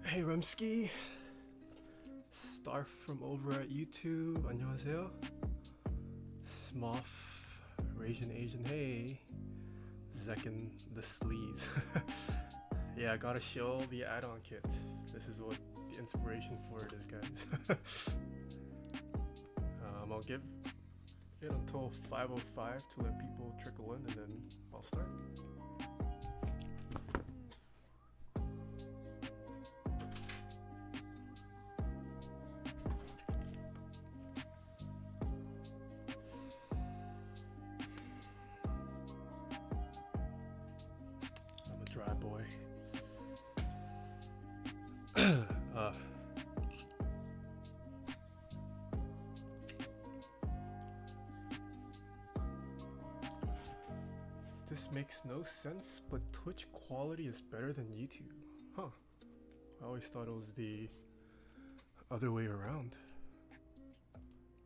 Hey Rumski, Star from over at YouTube. 안녕하세요. Smoff, Asian. Hey, Zekin the sleeves. Yeah, I gotta show the add-on kit. This is what the inspiration for it is, guys. I'll give it until 5:05 to let people trickle in, and then I'll start. I'm a dry boy. This makes no sense, but Twitch quality is better than YouTube. Huh. I always thought it was the other way around.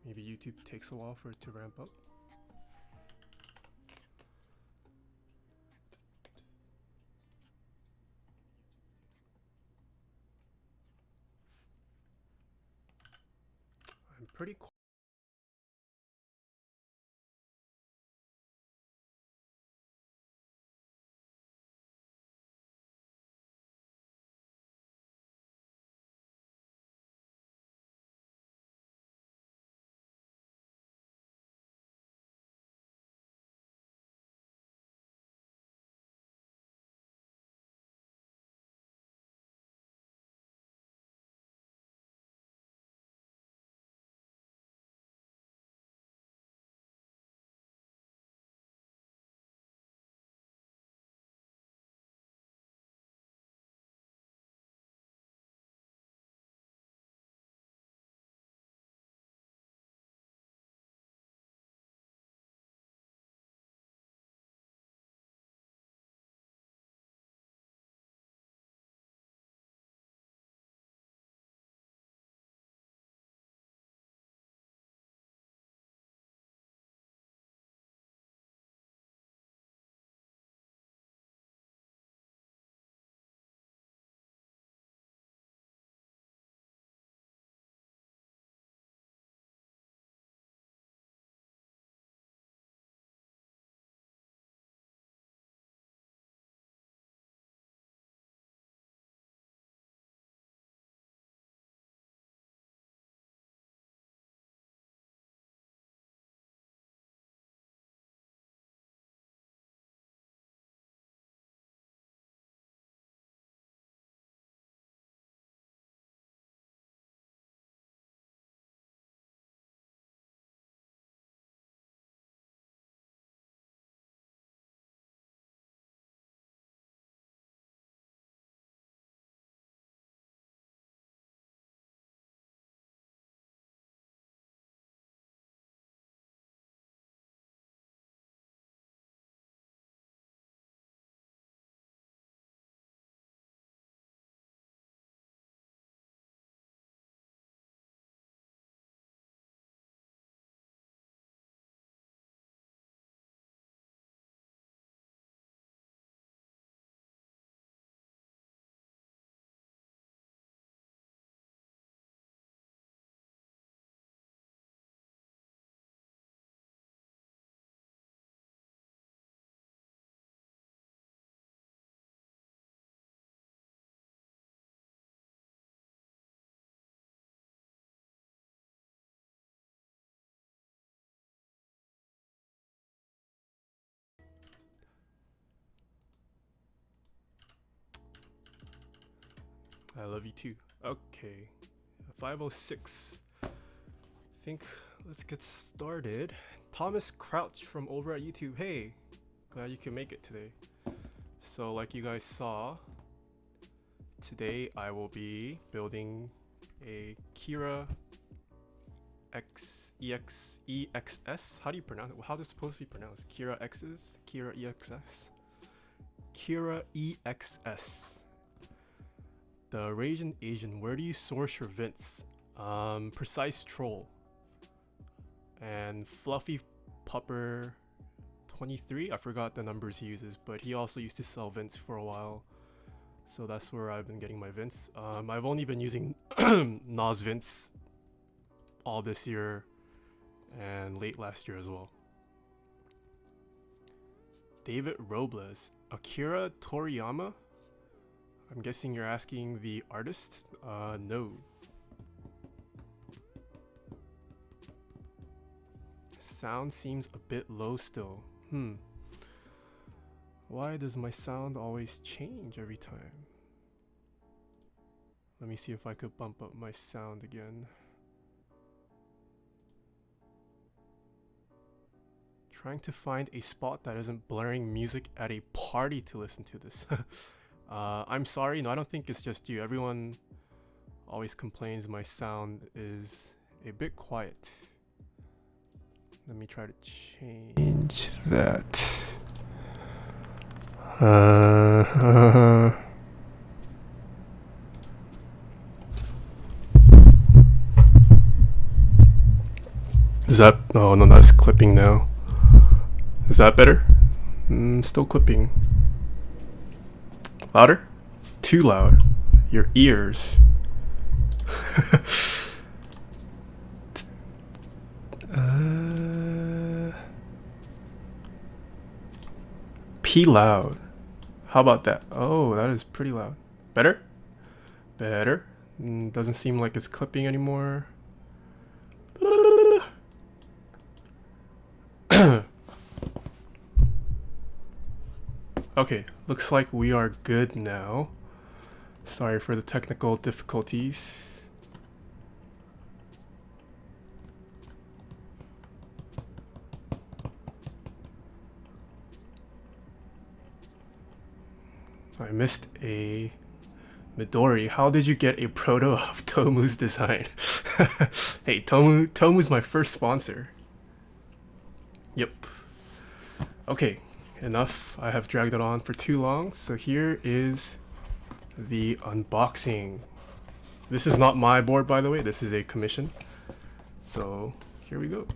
Maybe YouTube takes a while for it to ramp up. I'm pretty I love you too. Okay, 5:06. Think let's get started. Thomas Crouch from over at YouTube. Hey, glad you can make it today. So like you guys saw, today I will be building a Kira EXS. How do you pronounce it? How's it supposed to be pronounced? Kira X's? Kira EXS? Kira EXS. The Asian, where do you source your vents? Precise Troll and Fluffy Pupper 23. I forgot the numbers he uses, but he also used to sell vents for a while. So that's where I've been getting my vents. I've only been using Nas vents all this year and late last year as well. David Robles, Akira Toriyama. I'm guessing you're asking the artist? No. Sound seems a bit low still. Why does my sound always change every time? Let me see if I could bump up my sound again. Trying to find a spot that isn't blaring music at a party to listen to this. I'm sorry, no, I don't think it's just you. Everyone always complains my sound is a bit quiet. Let me try to change that. Is that? Oh no, that's clipping now. Is that better? Still clipping. Louder? Too loud. Your ears. P loud. How about that? Oh, that is pretty loud. Better? Better. Doesn't seem like it's clipping anymore. Okay, looks like we are good now. Sorry for the technical difficulties. I missed a Midori. How did you get a proto of Tomu's design? Hey, Tomu's my first sponsor. Yep. Okay, enough. I have dragged it on for too long. So here is the unboxing. This is not my board, by the way. This is a commission. So here we go.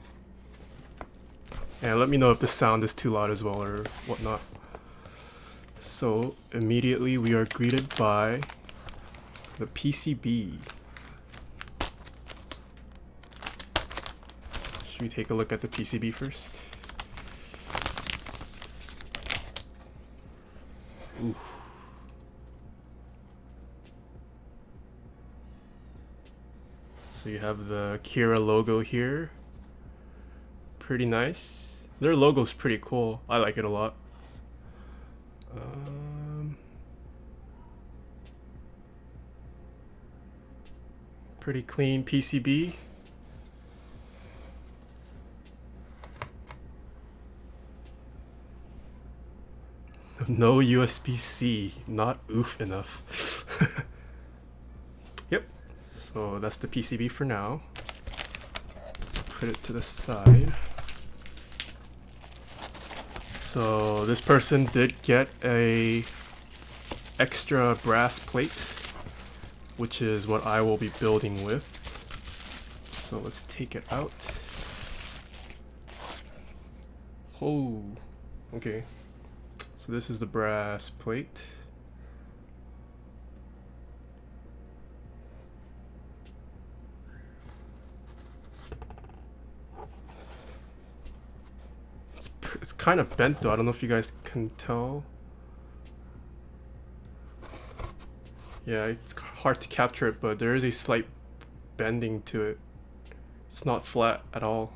And let me know if the sound is too loud as well or whatnot. So immediately we are greeted by the PCB. Should we take a look at the PCB first? Ooh. So you have the Kira logo here. Pretty nice. Their logo's pretty cool. I like it a lot. Pretty clean PCB. No USB-C, not oof enough. Yep, so that's the PCB for now. Let's put it to the side. So this person did get a extra brass plate, which is what I will be building with. So let's take it out. Oh, okay. So this is the brass plate. It's kind of bent though. I don't know if you guys can tell. Yeah, it's hard to capture it, but there is a slight bending to it. It's not flat at all.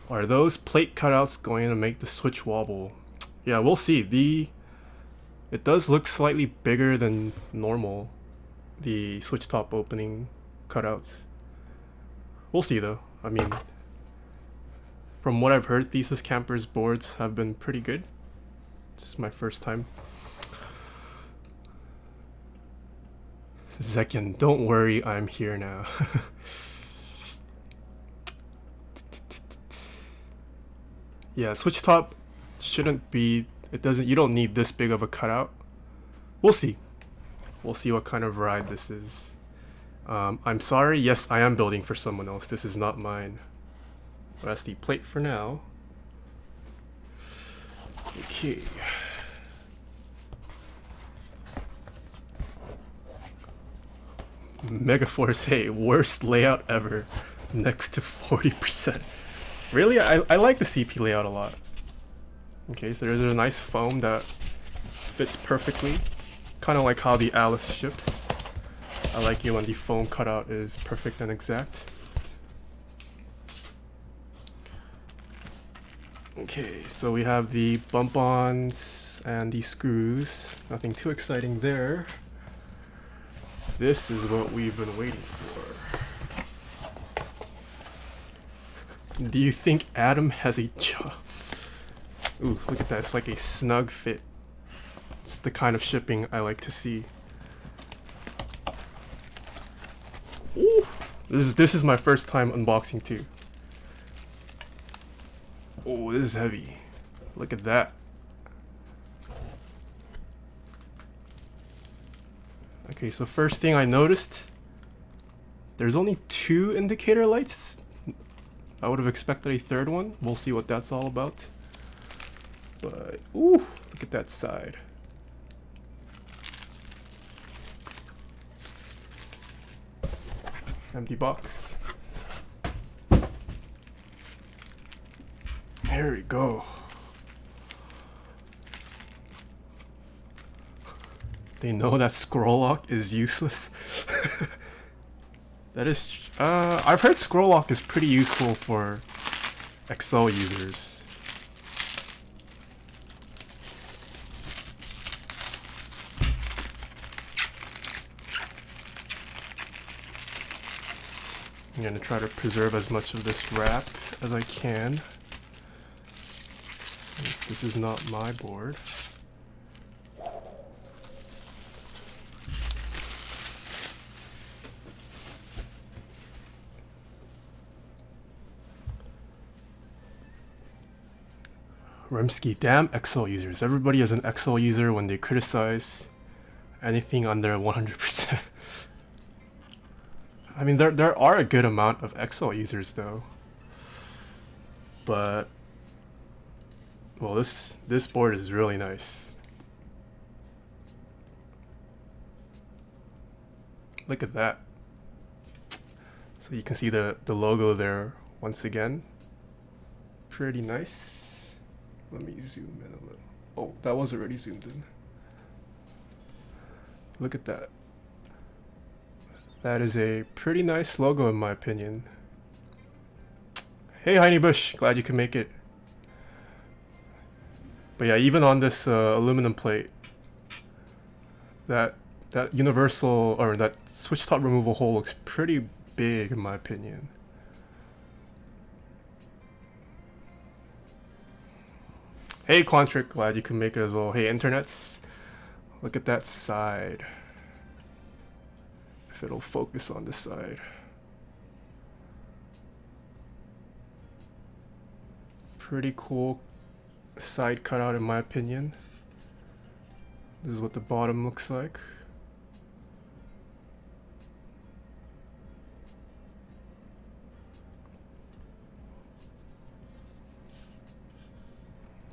Are those plate cutouts going to make the Switch wobble? Yeah, we'll see. It does look slightly bigger than normal, the Switch top opening cutouts. We'll see though. I mean, from what I've heard, Thesis Campers boards have been pretty good. This is my first time. Zekian, don't worry, I'm here now. Yeah, Switch top shouldn't be, you don't need this big of a cutout. We'll see. We'll see what kind of ride this is. I'm sorry, yes, I am building for someone else. This is not mine. That's the plate for now. Okay. Megaforce, hey, worst layout ever. Next to 40%. Really? I like the CP layout a lot. Okay, so there's a nice foam that fits perfectly. Kind of like how the Alice ships. I like it when the foam cutout is perfect and exact. Okay, so we have the bump-ons and the screws. Nothing too exciting there. This is what we've been waiting for. Do you think Adam has a job? Ooh, look at that. It's like a snug fit. It's the kind of shipping I like to see. Ooh, this is my first time unboxing too. Oh, this is heavy. Look at that. Okay, so first thing I noticed, there's only 2 indicator lights. I would have expected a third one. We'll see what that's all about. But, ooh, look at that side. Empty box. There we go. They know that scroll lock is useless. That is, I've heard scroll lock is pretty useful for Excel users. I'm gonna try to preserve as much of this wrap as I can. This is not my board. Remsky, damn Excel users. Everybody is an Excel user when they criticize anything under 100%. I mean, there are a good amount of Excel users though. But, well, this board is really nice. Look at that. So you can see the logo there once again. Pretty nice. Let me zoom in a little. Oh, that was already zoomed in. Look at that. That is a pretty nice logo in my opinion. Hey Heiny Bush, glad you can make it. But yeah, even on this aluminum plate, that universal or that switch top removal hole looks pretty big in my opinion. Hey Quantric, glad you can make it as well. Hey internets, look at that side. If it'll focus on this side. Pretty cool side cutout in my opinion. This is what the bottom looks like.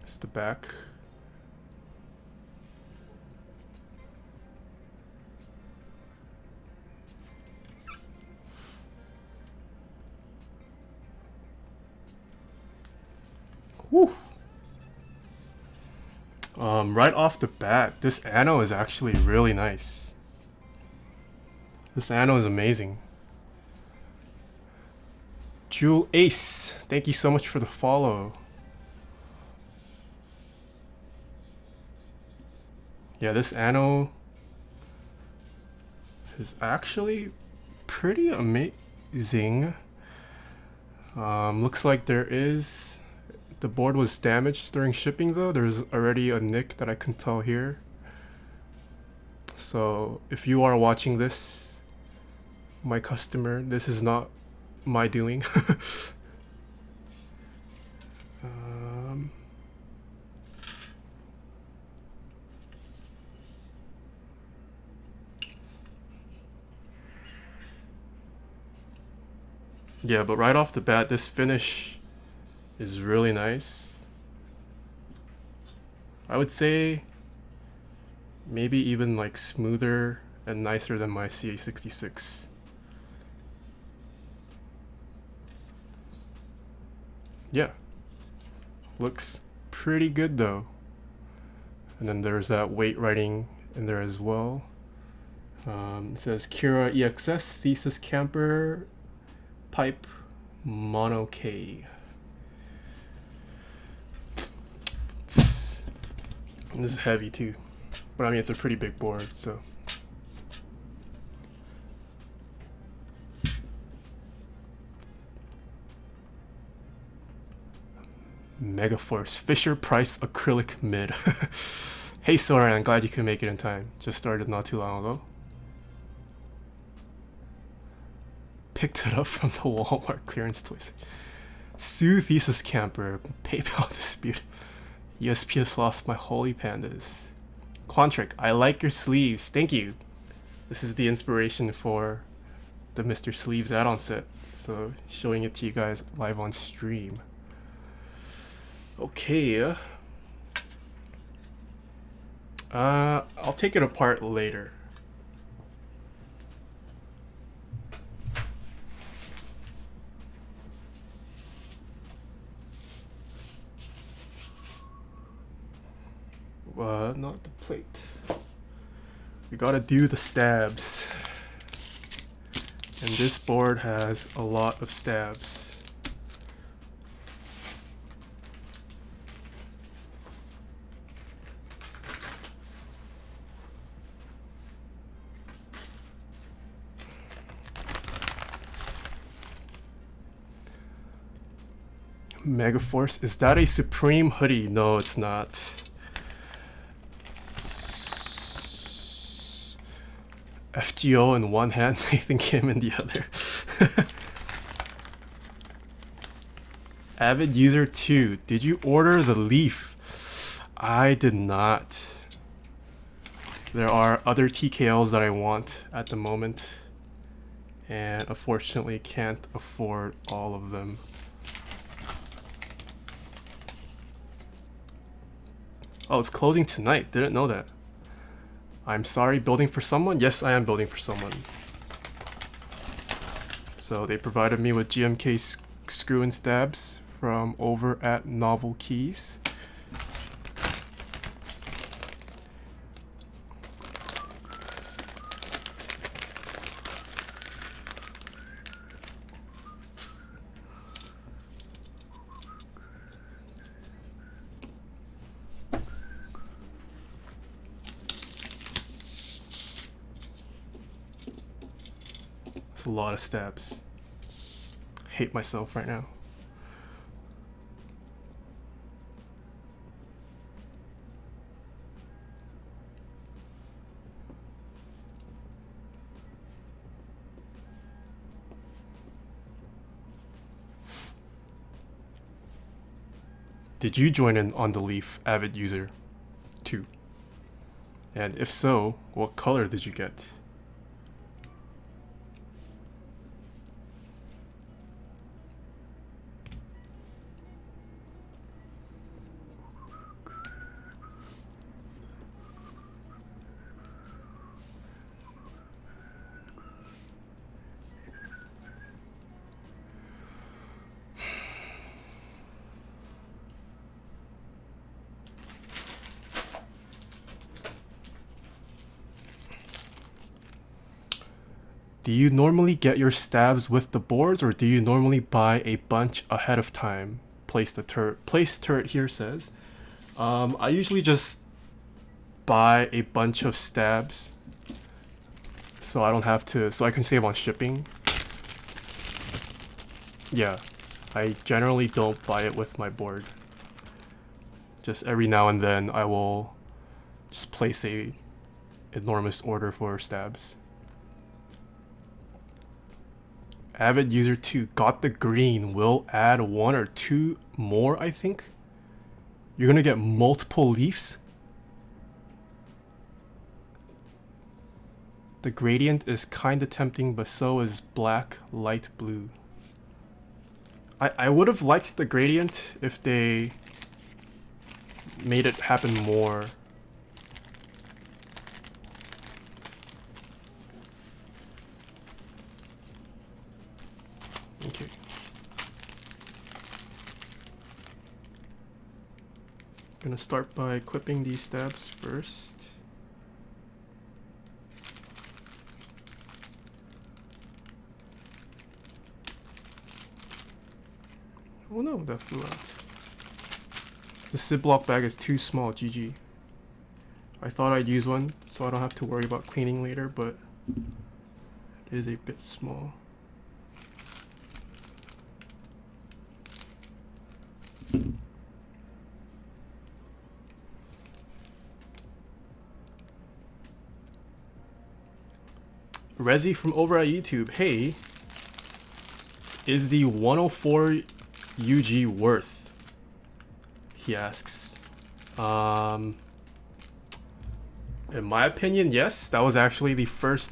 It's the back. Whew. Right off the bat, this ano is actually really nice. This ano is amazing. Jewel Ace, thank you so much for the follow. Yeah, this ano is actually pretty amazing. Looks like the board was damaged during shipping though. There's already a nick that I can tell here. So if you are watching this, my customer, this is not my doing. Yeah, but right off the bat, this finish is really nice. I would say maybe even like smoother and nicer than my CA66. Yeah, looks pretty good though. And then there's that weight writing in there as well. It says Cura EXS Thesis Camper Pipe Mono K. And this is heavy too, but I mean it's a pretty big board, so. Megaforce Fisher Price acrylic mid. Hey Soren, I'm glad you could make it in time. Just started not too long ago. Picked it up from the Walmart clearance toys. Sue Thesis Camper, PayPal dispute. USPS lost my holy pandas. Quantric, I like your sleeves. Thank you. This is the inspiration for the Mr. Sleeves add-on set. So showing it to you guys live on stream. Okay. I'll take it apart later. Not the plate. We gotta do the stabs. And this board has a lot of stabs. Megaforce, is that a Supreme hoodie? No, it's not. FGO in one hand, Nathan Kim in the other. Avid user 2, did you order the leaf? I did not. There are other TKLs that I want at the moment, and unfortunately can't afford all of them. Oh, it's closing tonight. Didn't know that. I'm sorry, building for someone? Yes, I am building for someone. So they provided me with GMK screw and stabs from over at Novel Keys. A lot of stabs. Hate myself right now. Did you join in on the Leaf, Avid user 2? And if so, what color did you get? Do you normally get your stabs with the boards, or do you normally buy a bunch ahead of time? Place turret here says. I usually just buy a bunch of stabs so I don't have to, so I can save on shipping. Yeah, I generally don't buy it with my board. Just every now and then I will just place a enormous order for stabs. Avid user 2 got the green. Will add 1 or 2 more, I think. You're gonna get multiple leaves. The gradient is kinda tempting, but so is black, light blue. I would have liked the gradient if they made it happen more. Okay. Gonna start by clipping these stabs first. Oh no, that flew out. The Ziploc bag is too small, GG. I thought I'd use one so I don't have to worry about cleaning later, but it is a bit small. Rezi from over at YouTube, hey, is the 104 UG worth? He asks. In my opinion, yes. That was actually the first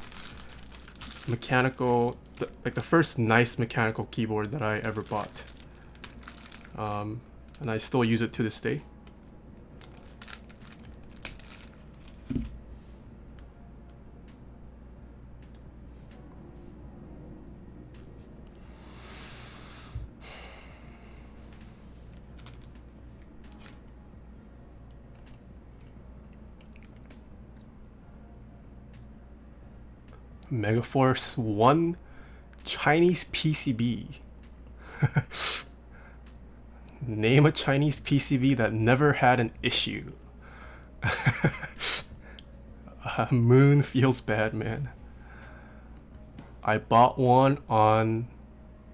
mechanical, like the first nice mechanical keyboard that I ever bought. And I still use it to this day. Megaforce 1 Chinese PCB. Name a Chinese PCB that never had an issue. Moon feels bad, man. I bought one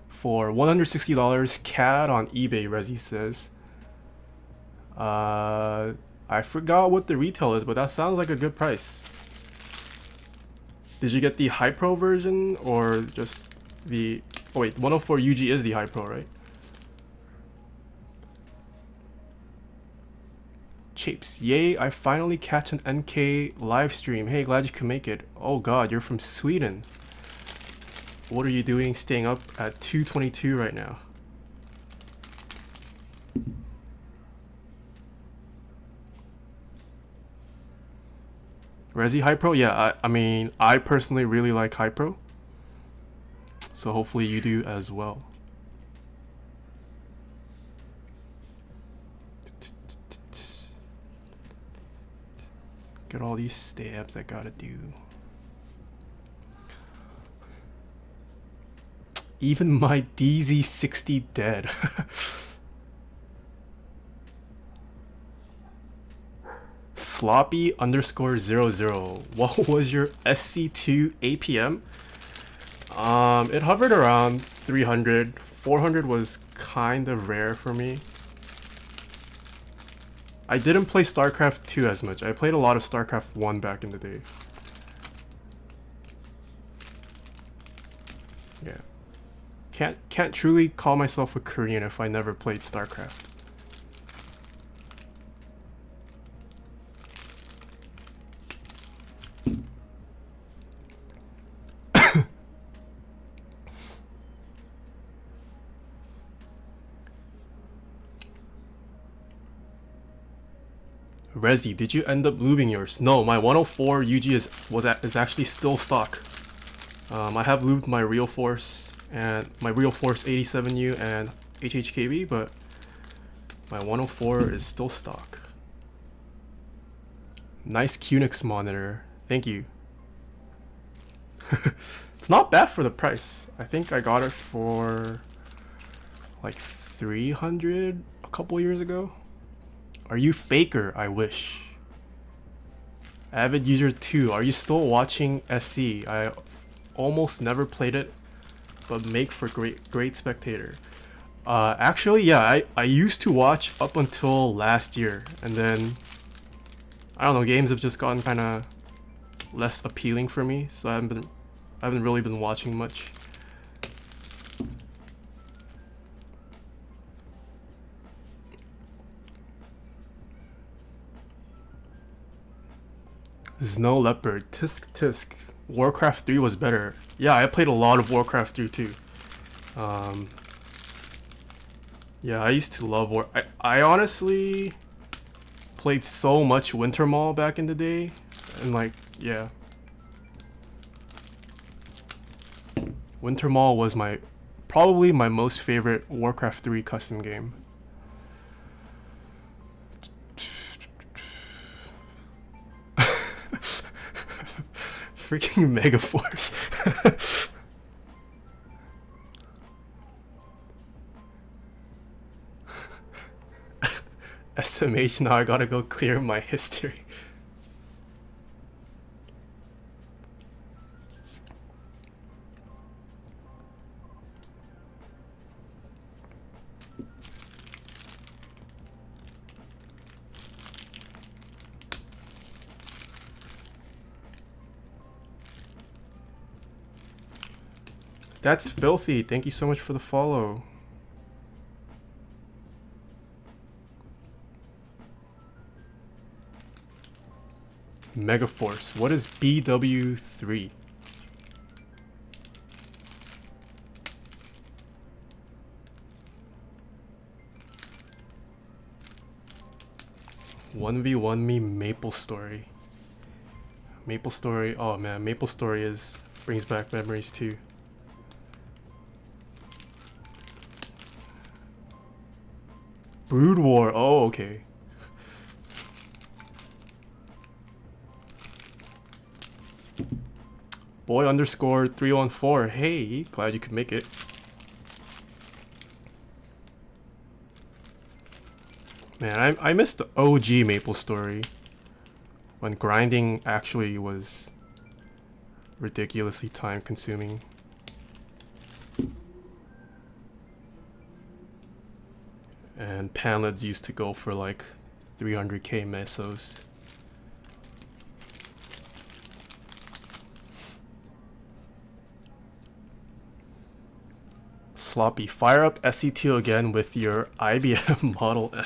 for $160 CAD on eBay, Rezi says. I forgot what the retail is, but that sounds like a good price. Did you get the High Pro version or just the... Oh wait, 104 UG is the High Pro, right? Chapes, yay, I finally catch an NK live stream. Hey, glad you could make it. Oh god, you're from Sweden. What are you doing staying up at 2:22 right now? Rezi High Pro? Yeah, I mean, I personally really like High Pro. So hopefully you do as well. Get all these stabs I gotta do. Even my DZ60 dead. Sloppy underscore 00. What was your SC2 APM? It hovered around 300. 400 was kind of rare for me. I didn't play StarCraft 2 as much. I played a lot of StarCraft 1 back in the day. Yeah. Can't truly call myself a Korean if I never played StarCraft. Rezi, did you end up lubing yours? No, my 104 UG is actually still stock. I have lubed my Real Force and my Real Force 87U and HHKB, but my 104 is still stock. Nice QNX monitor. Thank you. It's not bad for the price. I think I got it for like 300 a couple years ago. Are you faker? I wish. Avid user 2. Are you still watching SC? I almost never played it, but make for great spectator. Actually, yeah, I used to watch up until last year, and then I don't know, games have just gotten kind of less appealing for me, so I haven't really been watching much. Snow Leopard, tisk tisk. Warcraft 3 was better. Yeah, I played a lot of Warcraft 3 too. Yeah, I used to love War. I honestly played so much Winter Mall back in the day, and like, yeah. Winter Mall was probably my most favorite Warcraft 3 custom game. Freaking Megaforce. SMH, now I gotta go clear my history. That's filthy. Thank you so much for the follow. Megaforce. What is BW3? One v one me Maple Story. Maple Story. Oh man, Maple Story brings back memories too. Brood War. Oh, okay. Boy underscore 314. Hey, glad you could make it. Man, I missed the OG Maple Story when grinding actually was ridiculously time consuming. And panlets used to go for like 300k mesos. Sloppy, fire up SC2 again with your IBM Model M.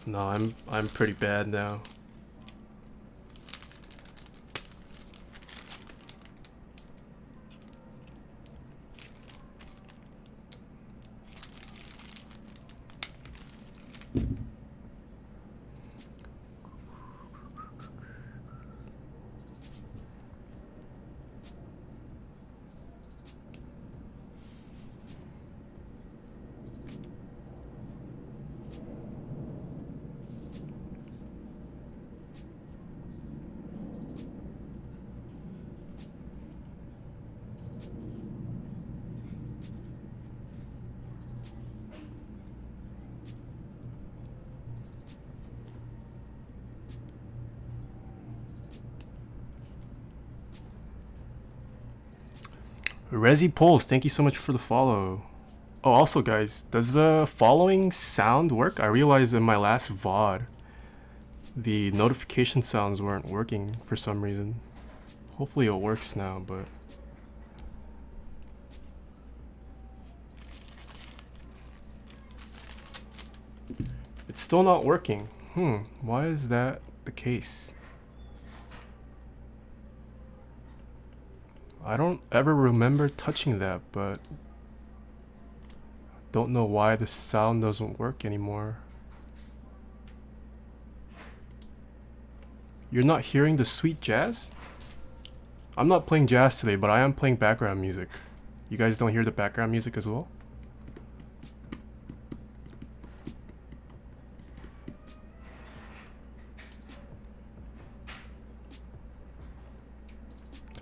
No, I'm pretty bad now. Resi Pulse, thank you so much for the follow. Oh, also guys, does the following sound work? I realized in my last VOD, the notification sounds weren't working for some reason. Hopefully it works now, but... it's still not working. Why is that the case? I don't ever remember touching that, but don't know why the sound doesn't work anymore. You're not hearing the sweet jazz? I'm not playing jazz today, but I am playing background music. You guys don't hear the background music as well?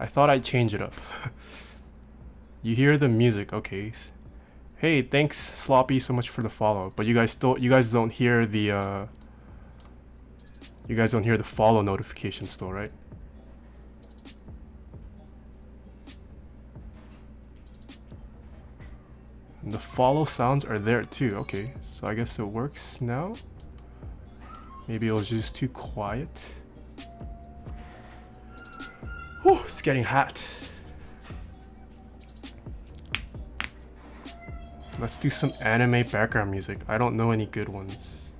I thought I'd change it up. You hear the music, okay. Hey, thanks Sloppy so much for the follow. But you guys don't hear the follow notification still, right? And the follow sounds are there too. Okay, so I guess it works now. Maybe it was just too quiet. Whew, it's getting hot. Let's do some anime background music. I don't know any good ones.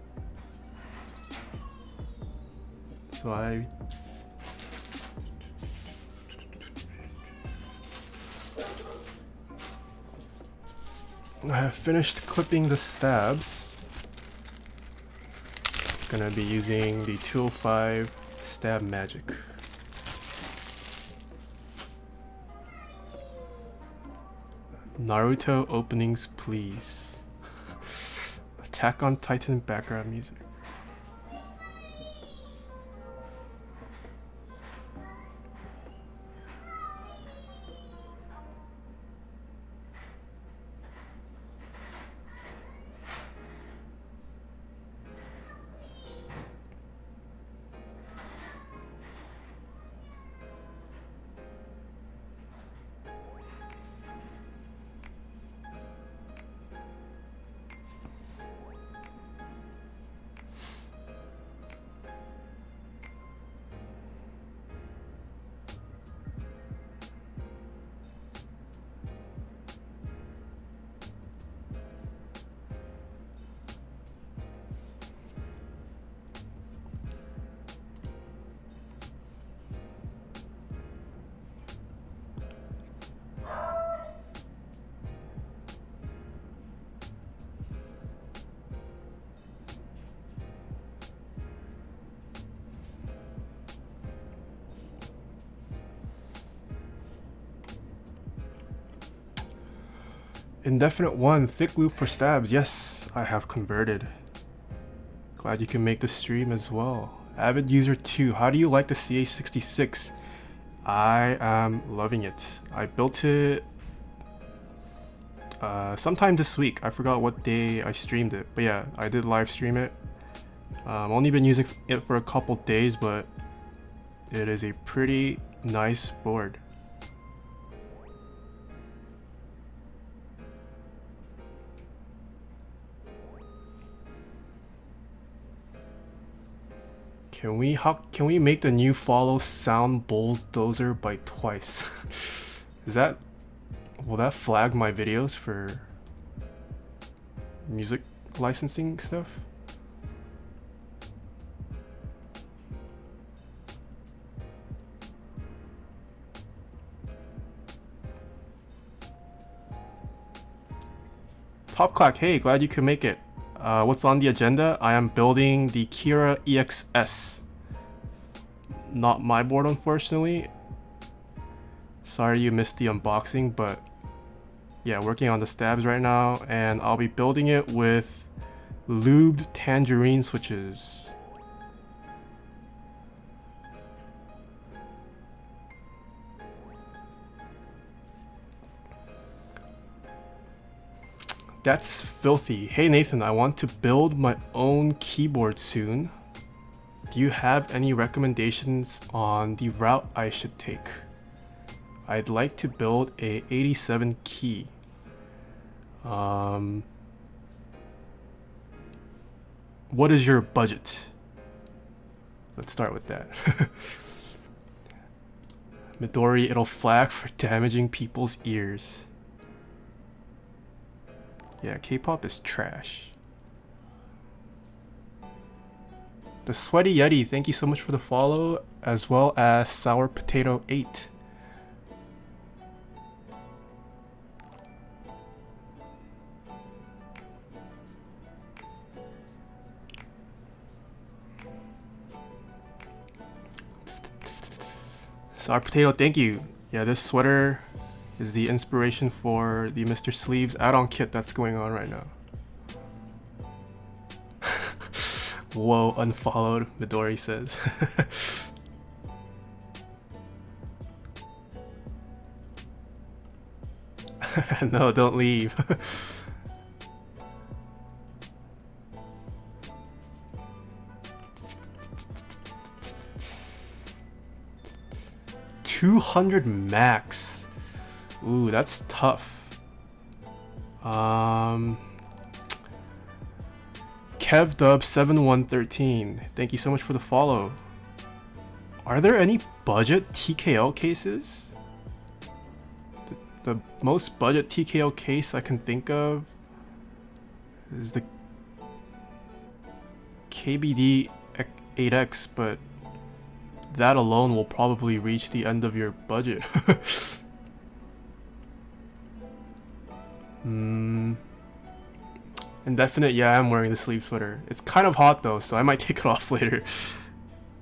So I have finished clipping the stabs. Gonna be using the 205 Stab Magic. Naruto openings, please. Attack on Titan background music. Indefinite 1, thick loop for stabs. Yes, I have converted. Glad you can make the stream as well. Avid user 2, how do you like the CA66? I am loving it. I built it sometime this week. I forgot what day I streamed it, but yeah, I did live stream it. Only been using it for a couple days, but it is a pretty nice board. Can we make the new follow sound bulldozer by twice? Will that flag my videos for music licensing stuff? Top Clack, hey, glad you could make it. What's on the agenda? I am building the Kira EXS. Not my board, unfortunately. Sorry you missed the unboxing, but yeah, working on the stabs right now, and I'll be building it with lubed tangerine switches. That's filthy. Hey Nathan, I want to build my own keyboard soon. Do you have any recommendations on the route I should take? I'd like to build a 87 key. What is your budget? Let's start with that. Midori, it'll flag for damaging people's ears. Yeah, K-pop is trash. The Sweaty Yeti, thank you so much for the follow, as well as Sour Potato 8. Sour Potato, thank you. Yeah, this sweater is the inspiration for the Mr. Sleeves add-on kit that's going on right now. Whoa, unfollowed, Midori says. No, don't leave. $200 max. Ooh, that's tough. KevDub7113, thank you so much for the follow. Are there any budget TKO cases? The most budget TKO case I can think of is the KBD 8X, but that alone will probably reach the end of your budget. Indefinite, yeah, I'm wearing the sleeve sweater. It's kind of hot though, so I might take it off later.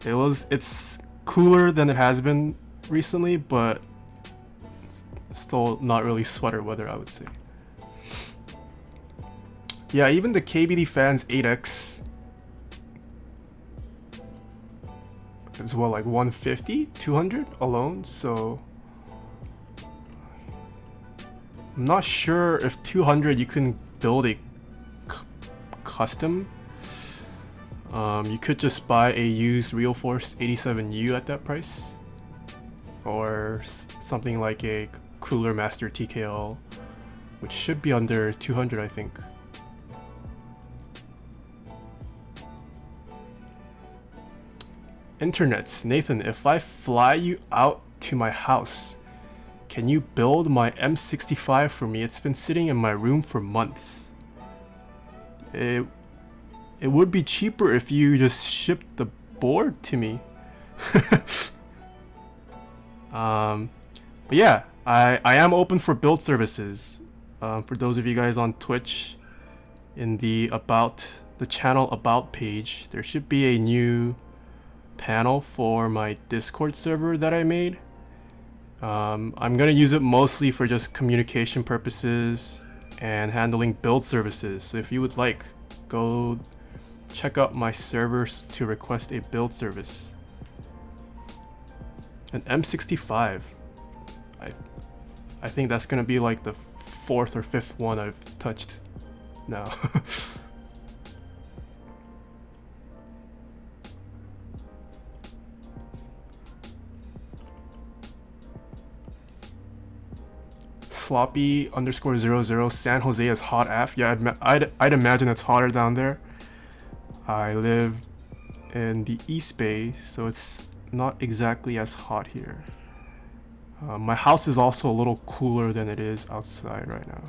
It's cooler than it has been recently, but it's still not really sweater weather, I would say. Yeah, even the KBD Fans 8X is what, like 150, 200 alone, so I'm not sure if 200 you can build a custom. You could just buy a used Real Force 87U at that price, or something like a Cooler Master TKL, which should be under 200, I think. Internets, Nathan, if I fly you out to my house, can you build my M65 for me? It's been sitting in my room for months. It would be cheaper if you just shipped the board to me. But yeah, I am open for build services. For those of you guys on Twitch, in the channel about page, there should be a new panel for my Discord server that I made. I'm gonna use it mostly for just communication purposes and handling build services. So if you would like, go check out my servers to request a build service. An M65. I think that's gonna be like the 4th or 5th one I've touched now. Sloppy _00 San Jose is hot af. Yeah, I'd imagine it's hotter down there. I live in the East Bay, so it's not exactly as hot here. My house is also a little cooler than it is outside right now.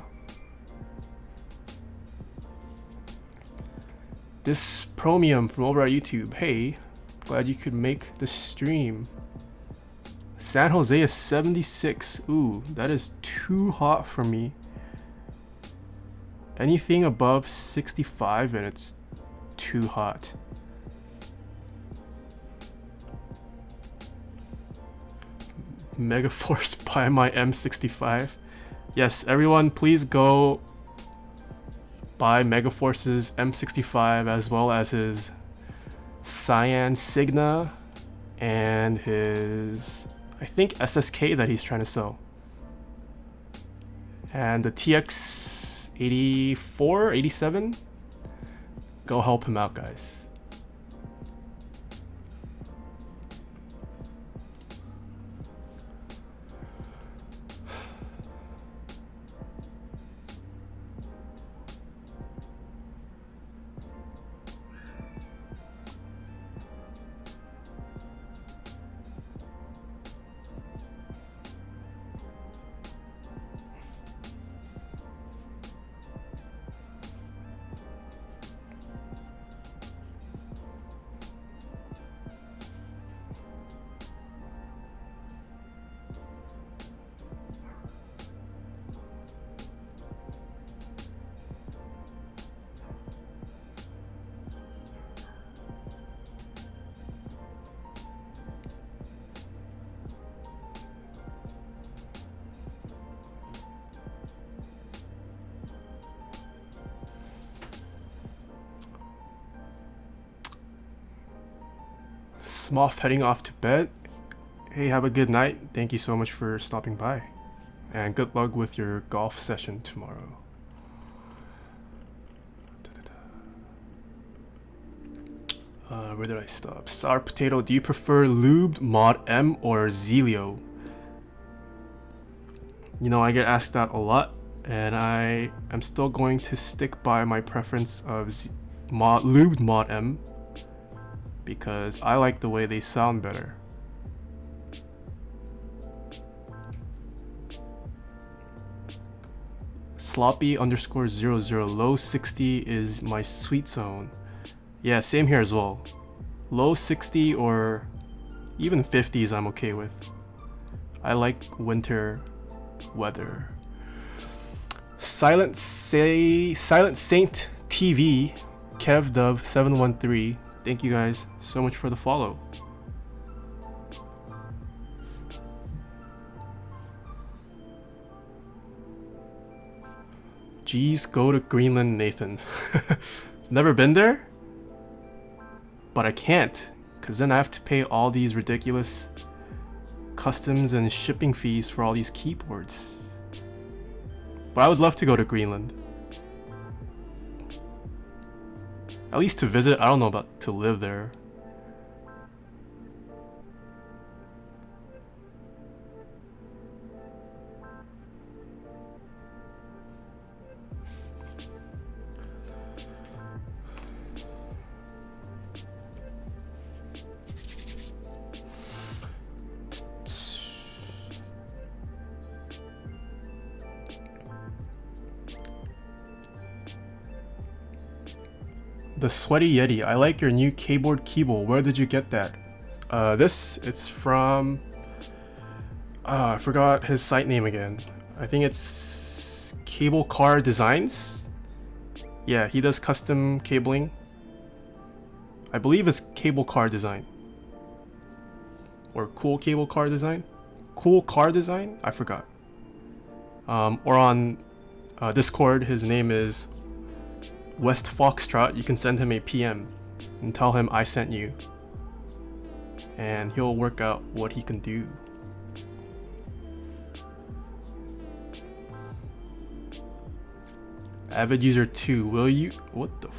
This Promium from over at YouTube. Hey, glad you could make the stream. San Jose is 76. Ooh, that is too hot for me. Anything above 65 and it's too hot. Megaforce buy my M65. Yes, everyone please go buy Megaforce's M65 as well as his Cyan Signa and his, I think, SSK that he's trying to sell. And the TX 84, 87. Go help him out, guys. Smoff heading off to bed. Hey, have a good night. Thank you so much for stopping by. And good luck with your golf session tomorrow. Where did I stop? Sour Potato, do you prefer Lubed Mod M or Zelio? You know, I get asked that a lot, and I am still going to stick by my preference of Lubed Mod M, because I like the way they sound better. Sloppy _00 low 60 is my sweet zone. Yeah, same here as well. Low 60 or even 50s I'm okay with. I like winter weather. Silent Saint TV, KevDub713. Thank you guys so much for the follow. Geez, go to Greenland, Nathan. Never been there? But I can't, because then I have to pay all these ridiculous customs and shipping fees for all these keyboards. But I would love to go to Greenland. At least to visit. I don't know about to live there. The Sweaty Yeti. I like your new keyboard keyboard. Where did you get that? It's from... I forgot his site name again. I think it's Cable Car Designs. Yeah, he does custom cabling. I believe it's Cable Car Design. Or Cool Cable Car Design? Cool Car Design? I forgot. Or on Discord, his name is West Foxtrot. You can send him a PM and tell him I sent you, and he'll work out what he can do. Avid user 2, will you? What the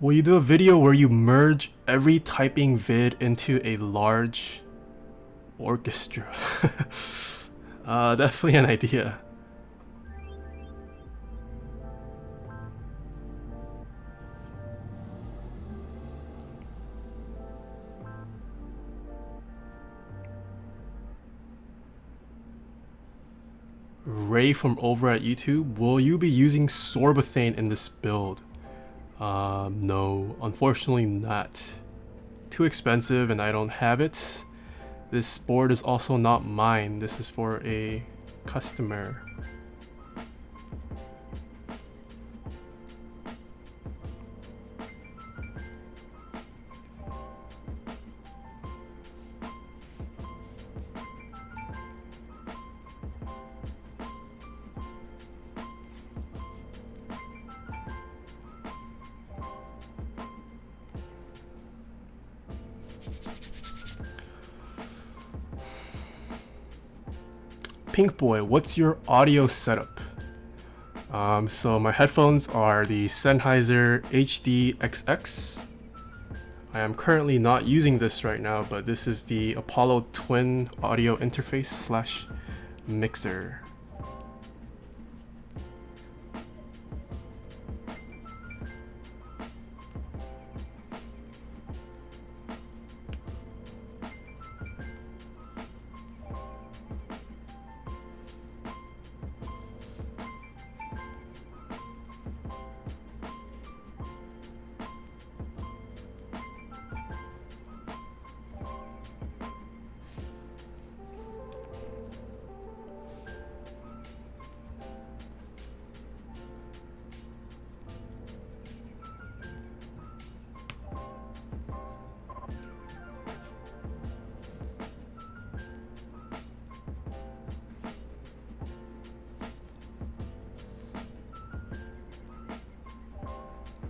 will you do a video where you merge every typing vid into a large orchestra? Definitely an idea. Ray from over at YouTube, will you be using sorbothane in this build? No, unfortunately not. Too expensive and I don't have it. This board is also not mine. This is for a customer. Pink Boy, what's your audio setup? So my headphones are the Sennheiser HD-XX. I am currently not using this right now, but this is the Apollo Twin audio interface slash mixer.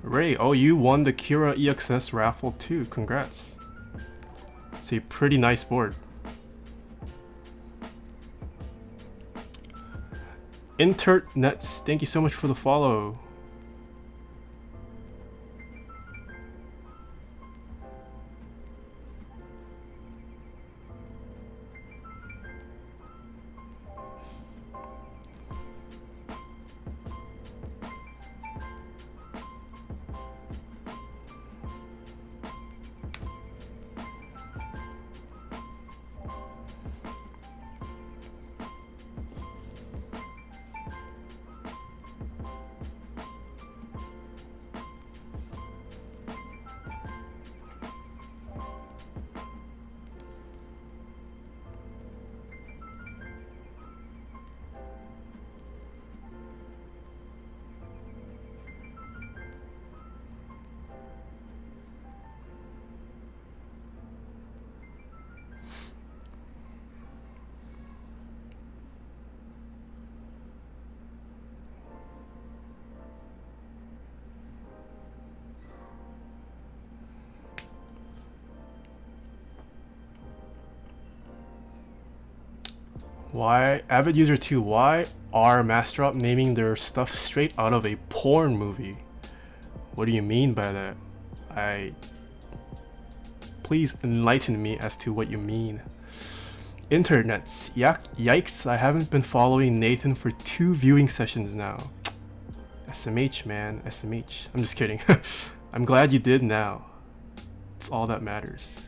Ray, oh, you won the Kira EXS raffle too. Congrats. It's a pretty nice board. Internets, thank you so much for the follow. Why, Avid User 2, why are Master Op naming their stuff straight out of a porn movie? What do you mean by that? Please enlighten me as to what you mean. Internets, yikes, I haven't been following Nathan for 2 viewing sessions now. SMH, man, SMH. I'm just kidding. I'm glad you did now. It's all that matters.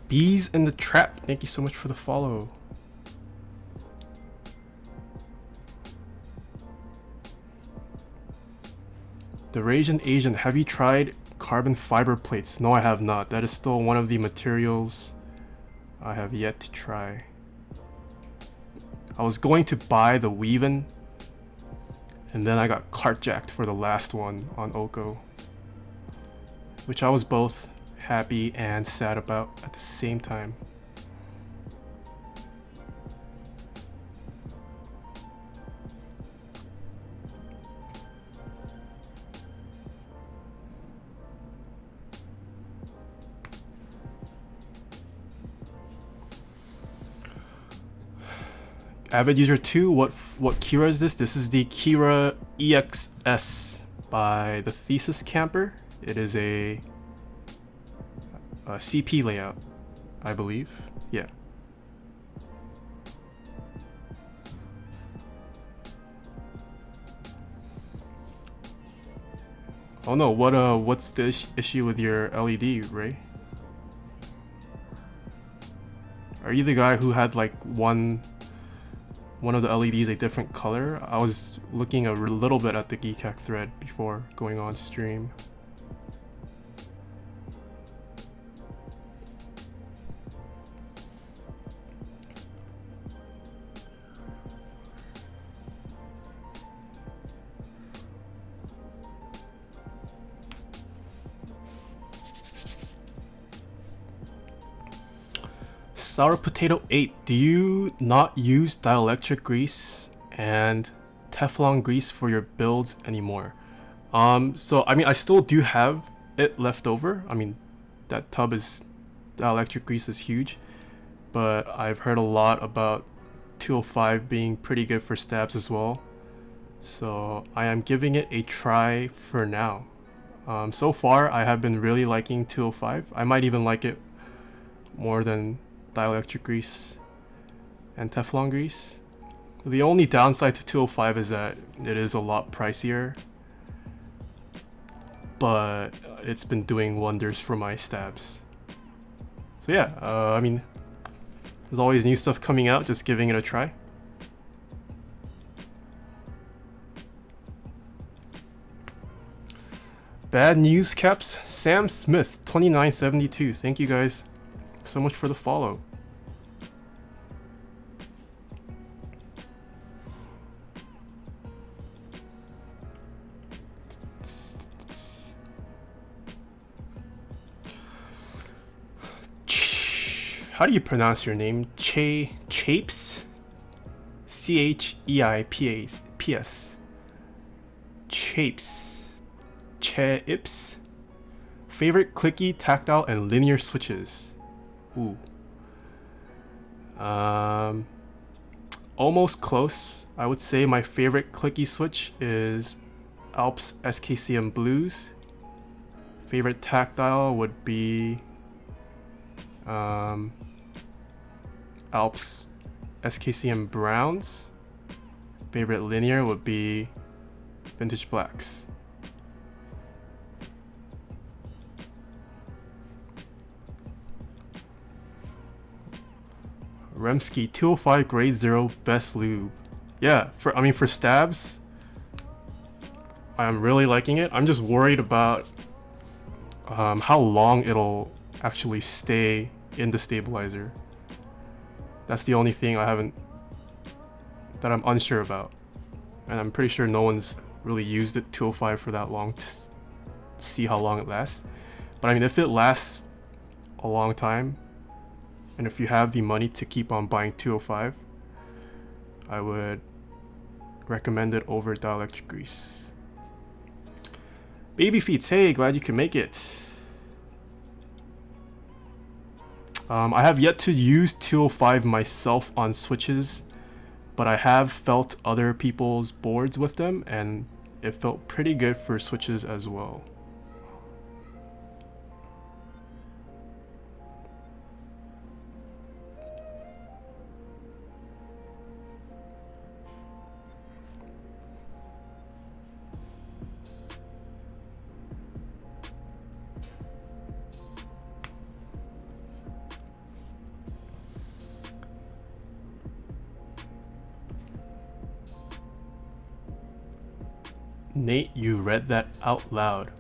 Bees in the Trap, thank you so much for the follow. The Asian, have you tried carbon fiber plates? No, I have not. That is still one of the materials I have yet to try. I was going to buy the weave-in, and then I got cartjacked for the last one on Oko, which I was both happy and sad about at the same time. Avid User 2, what Kira is this? This is the Kira EXS by the Thesis Camper. It is a CP layout, I believe. Yeah. Oh no, what's the issue with your LED, Ray? Are you the guy who had like one of the LEDs a different color? I was looking a little bit at the Keycap thread before going on stream. Sour Potato 8, do you not use dielectric grease and Teflon grease for your builds anymore? So I mean, I still do have it left over. I mean, that tub is, dielectric grease is huge, but I've heard a lot about 205 being pretty good for stabs as well. So I am giving it a try for now. So far I have been really liking 205. I might even like it more than dielectric grease and Teflon grease. The only downside to 205 is that it is a lot pricier, but it's been doing wonders for my stabs. So yeah, I mean, there's always new stuff coming out, just giving it a try. Bad news caps, Sam Smith 2972. Thank you guys so much for the follow. How do you pronounce your name? Chapes? C-H-E-I-P-S. Chapes. Chips. Favorite clicky, tactile, and linear switches. Ooh. Almost close. I would say my favorite clicky switch is Alps SKCM Blues. Favorite tactile would be Alps SKCM Browns. Favorite linear would be Vintage Blacks. Remsky 205 grade 0 best lube. Yeah, for stabs, I'm really liking it. I'm just worried about how long it'll actually stay in the stabilizer. That's the only thing that I'm unsure about. And I'm pretty sure no one's really used it 205 for that long. see how long it lasts. But I mean, if it lasts a long time, and if you have the money to keep on buying 205, I would recommend it over dielectric grease. Baby Feet, hey, glad you could make it. I have yet to use 205 myself on switches, but I have felt other people's boards with them, and it felt pretty good for switches as well. Nate, you read that out loud.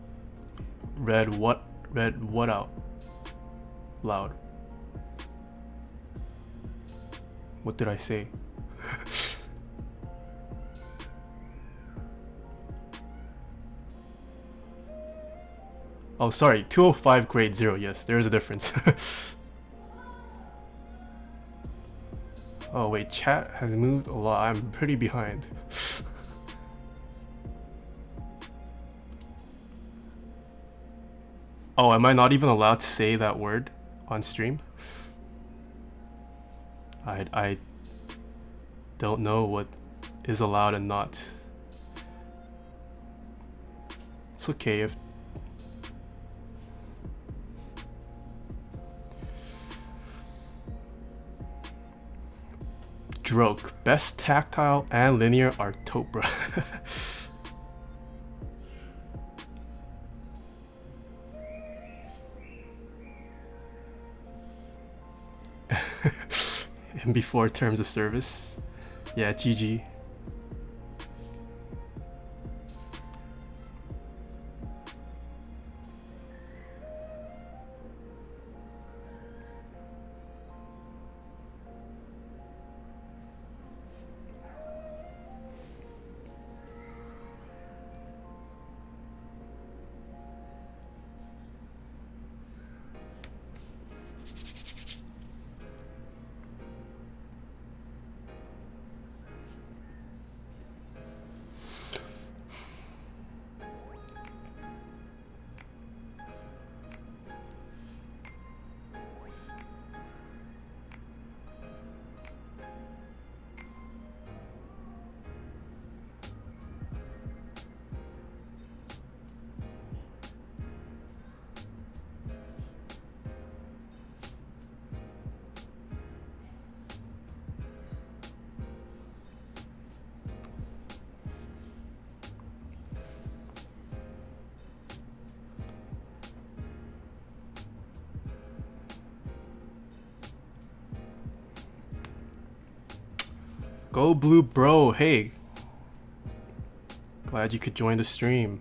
Read what out loud? What did I say? Oh, sorry, 205 grade 0, yes, there is a difference. Oh wait, chat has moved a lot, I'm pretty behind. Oh, am I not even allowed to say that word on stream? I don't know what is allowed and not. It's okay if... Droke, best tactile and linear are Topre. And before terms of service. Yeah, GG. Go Blue Bro, hey. Glad you could join the stream.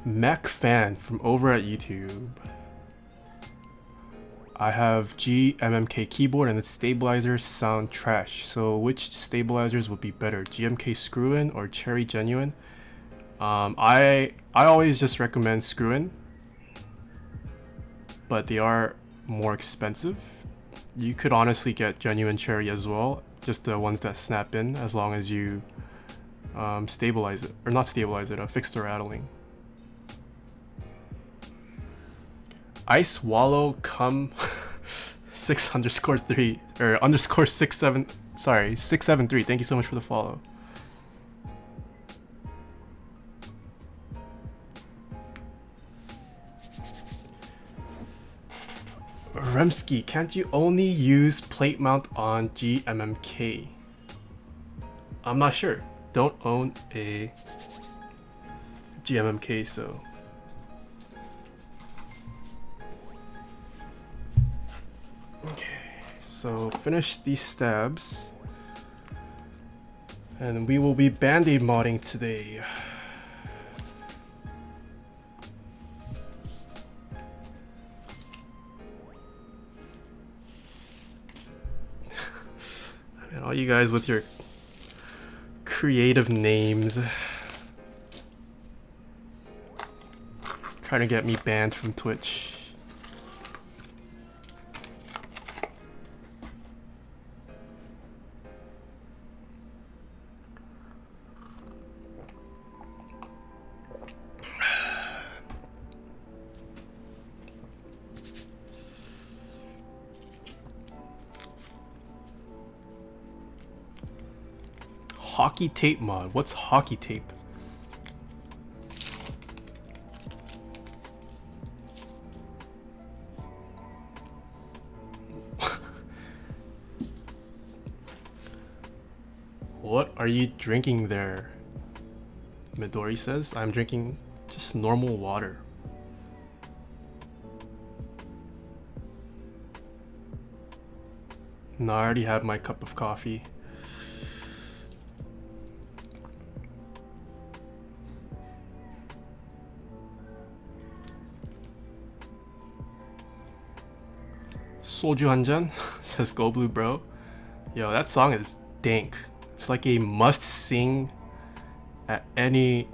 Mech fan from over at YouTube. I have GMMK keyboard and its stabilizers sound trash. So which stabilizers would be better, GMK screw-in or Cherry Genuine? I always just recommend screw-in, but they are more expensive. You could honestly get Genuine Cherry as well, just the ones that snap in, as long as you stabilize it, or not stabilize it, fix the rattling. Ice Wallow come 6_3 or _67, sorry, 673. Thank you so much for the follow. Remsky, can't you only use plate mount on GMMK? I'm not sure. Don't own a GMMK, so. Okay. So finish these stabs. And we will be band-aid modding today. And all you guys with your creative names. Trying to get me banned from Twitch. Hockey tape mod. What's hockey tape? What are you drinking there? Midori says, I'm drinking just normal water. No, I already had my cup of coffee. Soju 한잔 says go blue bro. Yo, that song is dank. It's like a must sing at any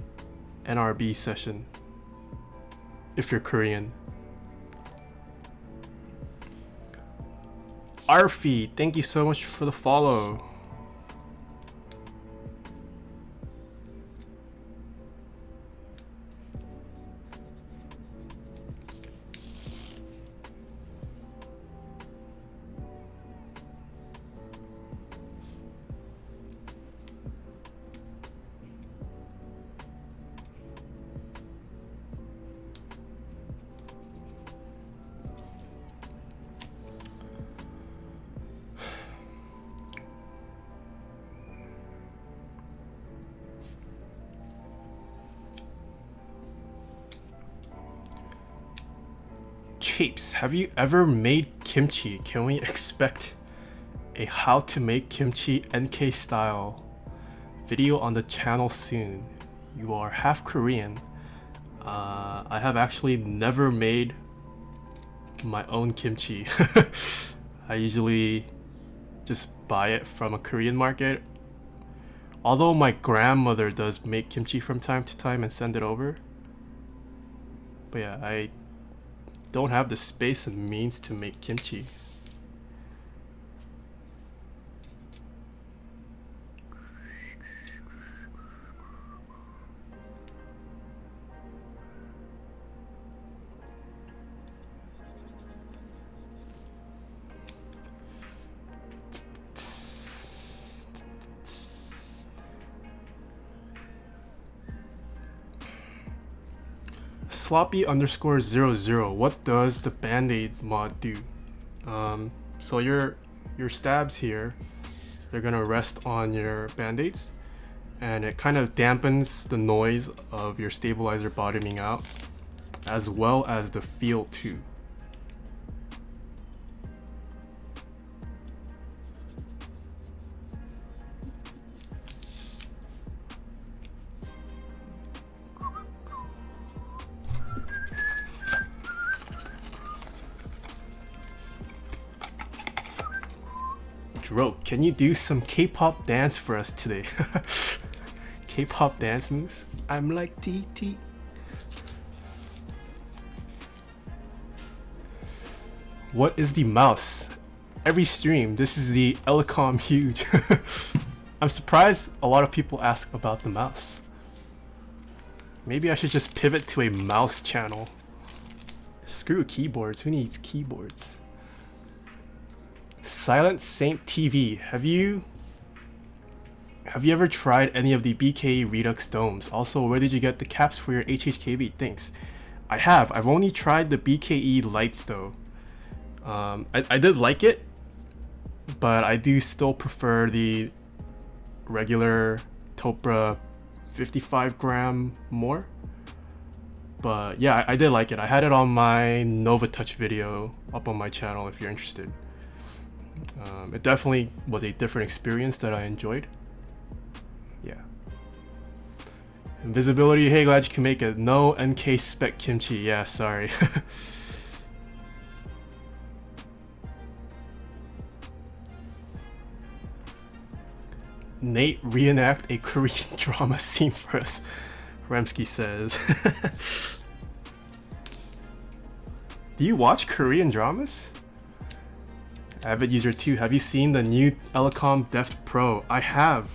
NRB session if you're Korean. Arfi, thank you so much for the follow. Chapes, have you ever made kimchi? Can we expect a how to make kimchi NK style video on the channel soon? You are half Korean. I have actually never made my own kimchi. I usually just buy it from a Korean market. Although my grandmother does make kimchi from time to time and send it over. But yeah, I don't have the space and means to make kimchi. Sloppy_00. What does the band-aid mod do? So your stabs here, they're gonna rest on your band-aids, and it kind of dampens the noise of your stabilizer bottoming out, as well as the feel too. Dro, can you do some K-pop dance for us today? K-pop dance moves? I'm like TT. What is the mouse? Every stream, this is the Elecom Huge. I'm surprised a lot of people ask about the mouse. Maybe I should just pivot to a mouse channel. Screw keyboards, who needs keyboards? Silent Saint TV, have you ever tried any of the BKE Redux domes? Also, where did you get the caps for your HHKB? Thanks. I have. I've only tried the BKE lights though. I did like it, but I do still prefer the regular Topre 55 gram more. But yeah, I did like it. I had it on my Nova Touch video up on my channel if you're interested. It definitely was a different experience that I enjoyed. Yeah. Invisibility, hey, glad you can make it. No NK spec kimchi, yeah, sorry. Nate, reenact a Korean drama scene for us, Remsky says. Do you watch Korean dramas? Avid user 2, have you seen the new Elecom Deft Pro? I have.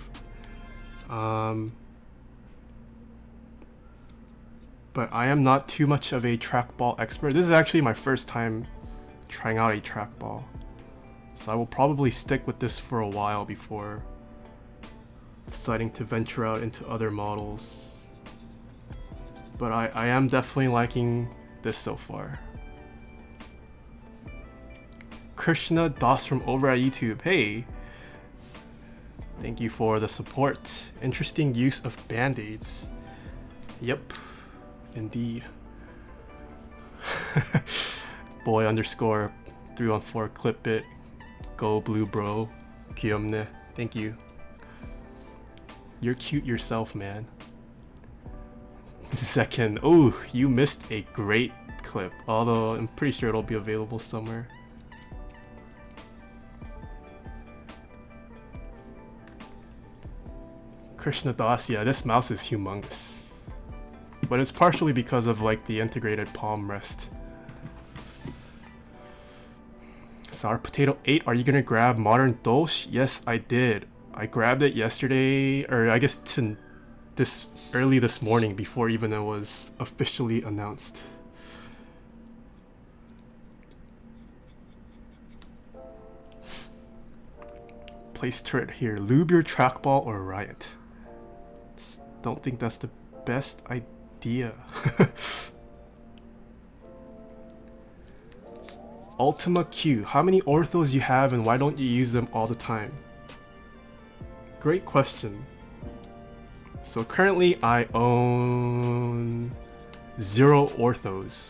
But I am not too much of a trackball expert. This is actually my first time trying out a trackball. So I will probably stick with this for a while before deciding to venture out into other models. But I am definitely liking this so far. Krishna Das from over at YouTube. Hey! Thank you for the support. Interesting use of band-aids. Yep. Indeed. Boy underscore 314 clip it. Go blue bro. 귀엽네. Thank you. You're cute yourself, man. Second. Oh, you missed a great clip. Although I'm pretty sure it'll be available somewhere. Krishna Das, yeah, this mouse is humongous. But it's partially because of like the integrated palm rest. Sour Potato 8, are you gonna grab Modern Dolce? Yes, I did. I grabbed it yesterday, or I guess early this morning before even it was officially announced. Place turret here. Lube your trackball or riot. Don't think that's the best idea. Ultima Q. How many orthos you have and why don't you use them all the time? Great question. So currently I own 0 orthos.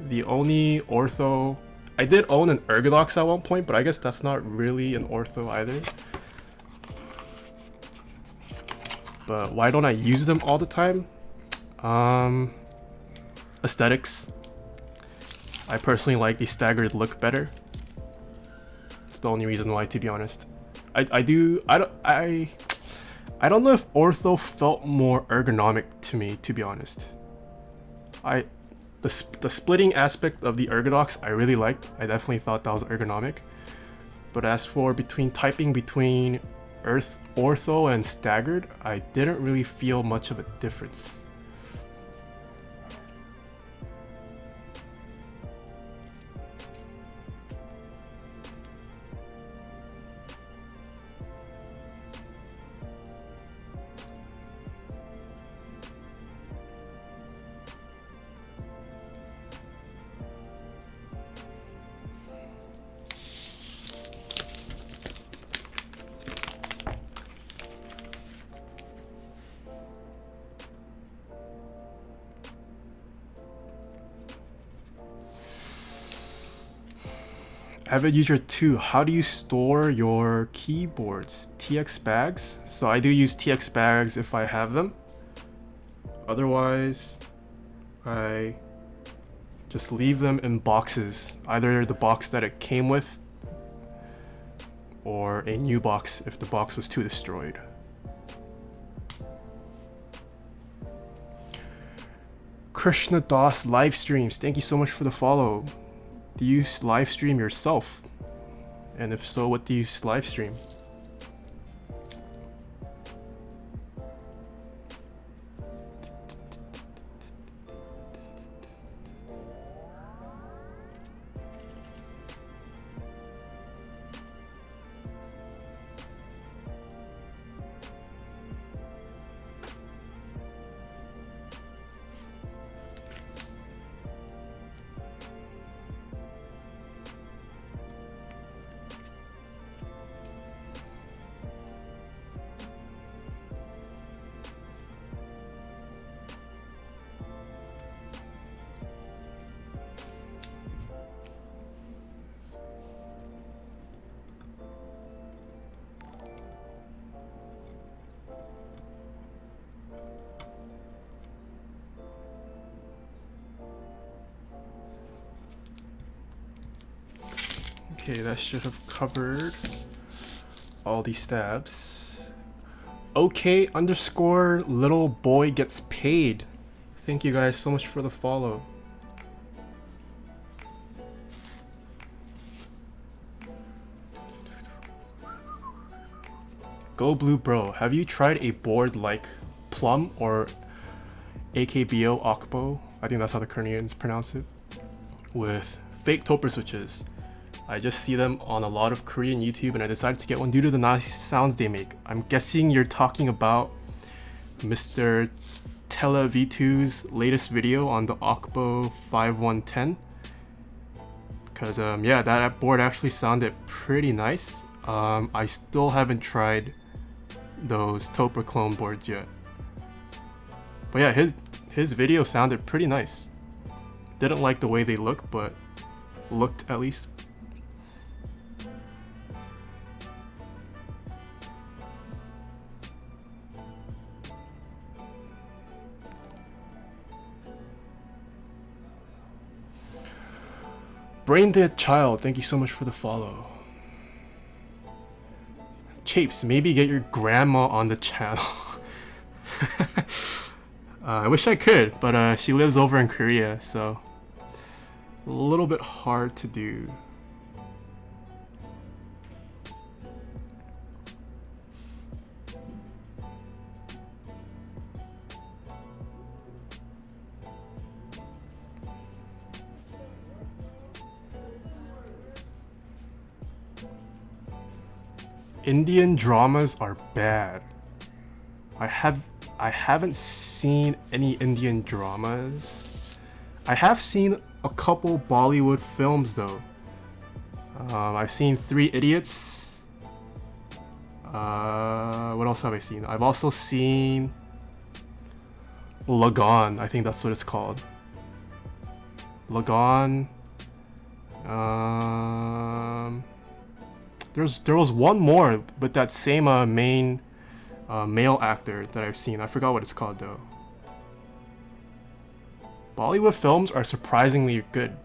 The only ortho... I did own an Ergodox at one point, but I guess that's not really an ortho either. But why don't I use them all the time? Aesthetics. I personally like the staggered look better. It's the only reason why, to be honest. I don't know if ortho felt more ergonomic to me, to be honest. The splitting aspect of the Ergodox I really liked. I definitely thought that was ergonomic. But as for typing between ortho and staggered, I didn't really feel much of a difference. Avid user 2, how do you store your keyboards? TX bags? So I do use TX bags if I have them. Otherwise, I just leave them in boxes. Either the box that it came with or a new box if the box was too destroyed. Krishna Das live streams. Thank you so much for the follow. Do you live stream yourself? And if so, what do you live stream? Okay, that should have covered all these stabs. Okay, underscore little boy gets paid. Thank you guys so much for the follow. Go Blue Bro, have you tried a board like Plum or AKBO Akbo? I think that's how the Koreans pronounce it. With fake Topre switches. I just see them on a lot of Korean YouTube and I decided to get one due to the nice sounds they make. I'm guessing you're talking about Mr. Tele V2's latest video on the Akbo 5110. Cause yeah, that board actually sounded pretty nice. I still haven't tried those Topre clone boards yet. But yeah, his video sounded pretty nice. Didn't like the way they look, but looked at least. Brain Dead Child, thank you so much for the follow. Chapes, maybe get your grandma on the channel. I wish I could, but she lives over in Korea, so a little bit hard to do. Indian dramas are bad. I haven't seen any Indian dramas. I have seen a couple Bollywood films though. I've seen Three Idiots. What else have I seen? I've also seen Lagan. I think that's what it's called. Lagan. There was one more, but that same main male actor that I've seen. I forgot what it's called though. Bollywood films are surprisingly good.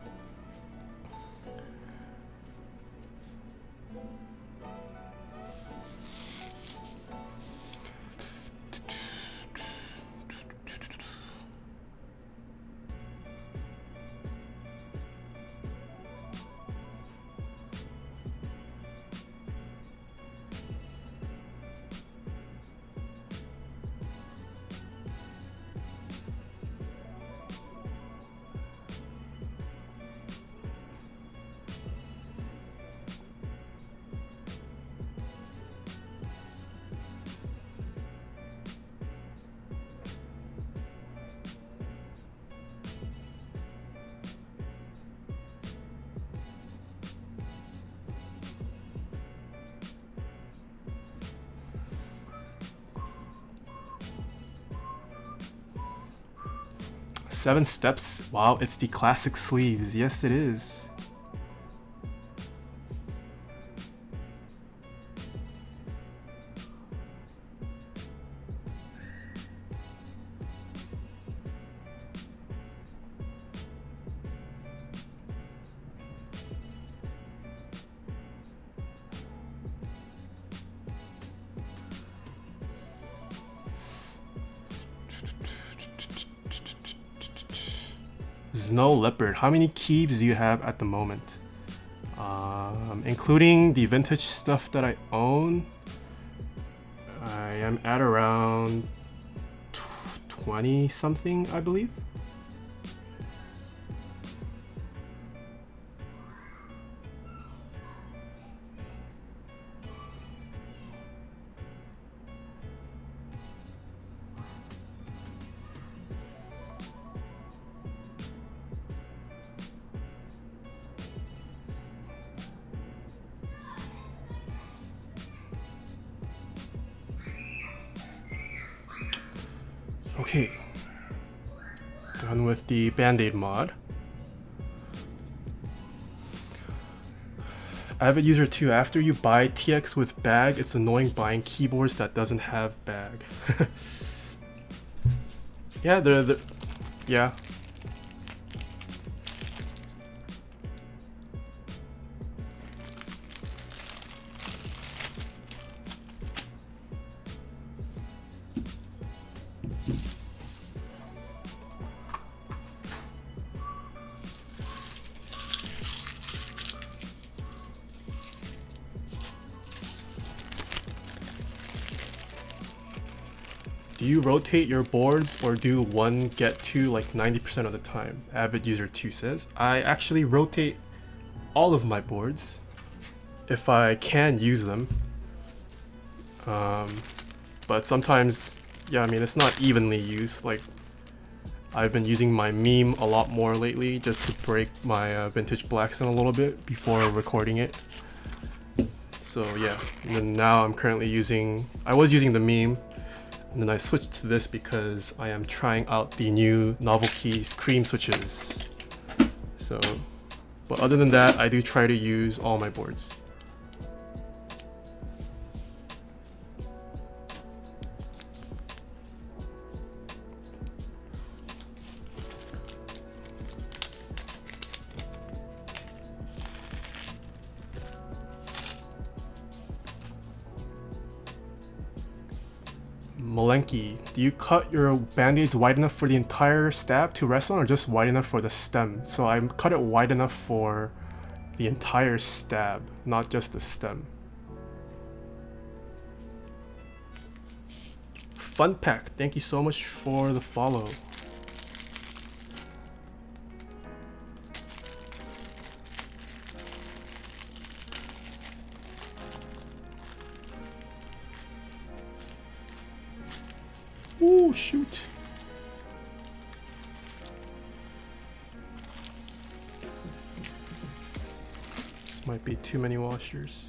Seven steps. Wow, it's the classic sleeves. Yes, it is. Snow Leopard, how many keys do you have at the moment? Including the vintage stuff that I own, I am at around 20 something, I believe. Okay, done with the Band-Aid mod. Avid user 2, after you buy TX with bag, it's annoying buying keyboards that doesn't have bag. Yeah, yeah. Do you rotate your boards or do one get two like 90% of the time? Avid user 2 says. I actually rotate all of my boards if I can use them. But sometimes, yeah, I mean, it's not evenly used. Like, I've been using my meme a lot more lately just to break my vintage blacks in a little bit before recording it. So yeah, and then now I'm currently using, I was using the meme, and then I switched to this because I am trying out the new Novel Keys cream switches. So, but other than that, I do try to use all my boards. Malenki, do you cut your band-aids wide enough for the entire stab to rest on or just wide enough for the stem? So I cut it wide enough for the entire stab, not just the stem. Fun Pack, thank you so much for the follow. Ooh, shoot. This might be too many washers.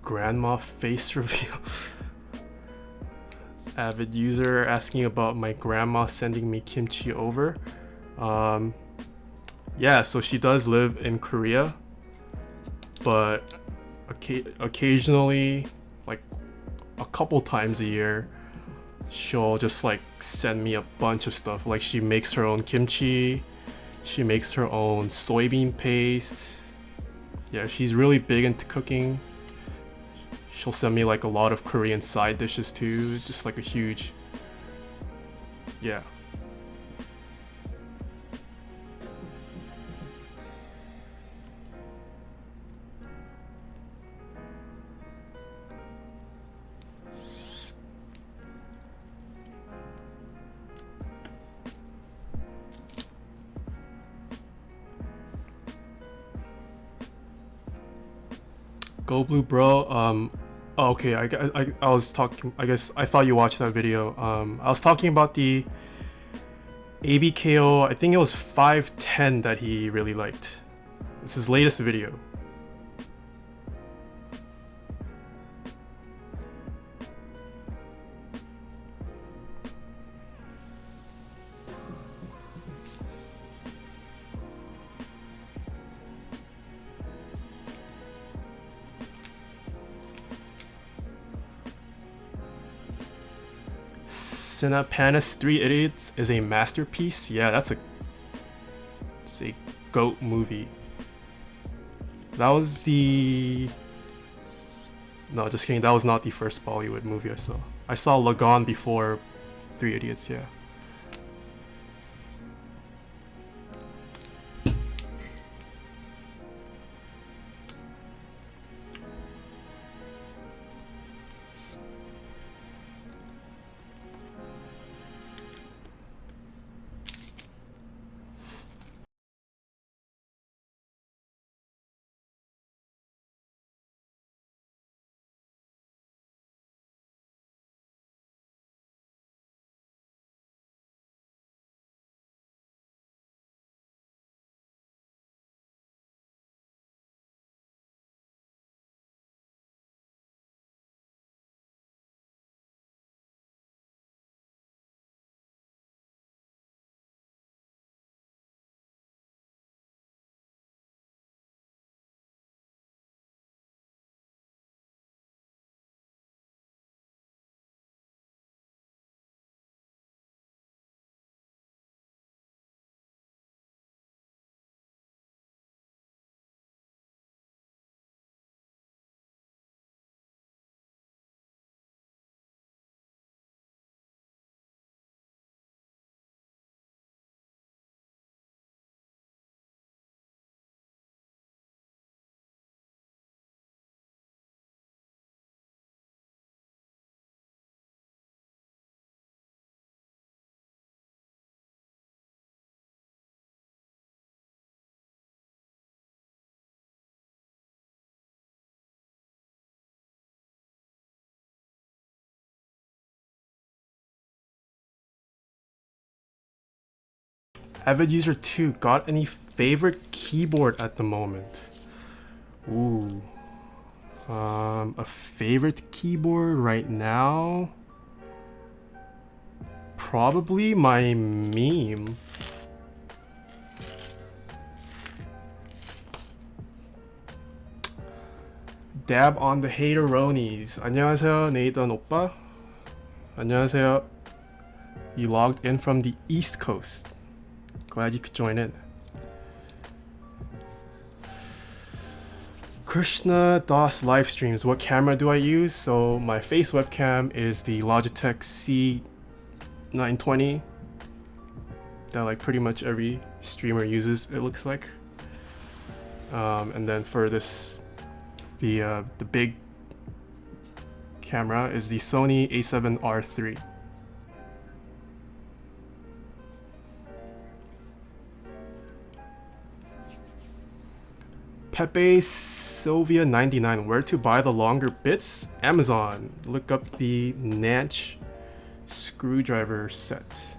Grandma face reveal. Avid user asking about my grandma sending me kimchi over. Yeah, so she does live in Korea, but occasionally, like a couple times a year, she'll just like send me a bunch of stuff. Like she makes her own kimchi, she makes her own soybean paste. Yeah, she's really big into cooking. She'll send me like a lot of Korean side dishes too, just like a huge, yeah. Go Blue Bro, oh, okay, I was talking, I guess, I thought you watched that video. I was talking about the ABKO, I think it was 510 that he really liked. It's his latest video. Cinepanis 3 Idiots is a masterpiece. Yeah, it's a GOAT movie. That was the... No, just kidding. That was not the first Bollywood movie I saw. I saw Lagan before 3 Idiots, yeah. Avid user 2, got any favorite keyboard at the moment? Ooh. A favorite keyboard right now? Probably my meme. Dab on the hateronies. 안녕하세요, 네이던 오빠. 안녕하세요. You logged in from the East Coast. Glad you could join in. Krishna Das live streams. What camera do I use? So my face webcam is the Logitech C920 that like pretty much every streamer uses, it looks like. And then for this, the big camera is the Sony A7R III. Pepe Sylvia 99. Where to buy the longer bits? Amazon. Look up the Nanch screwdriver set.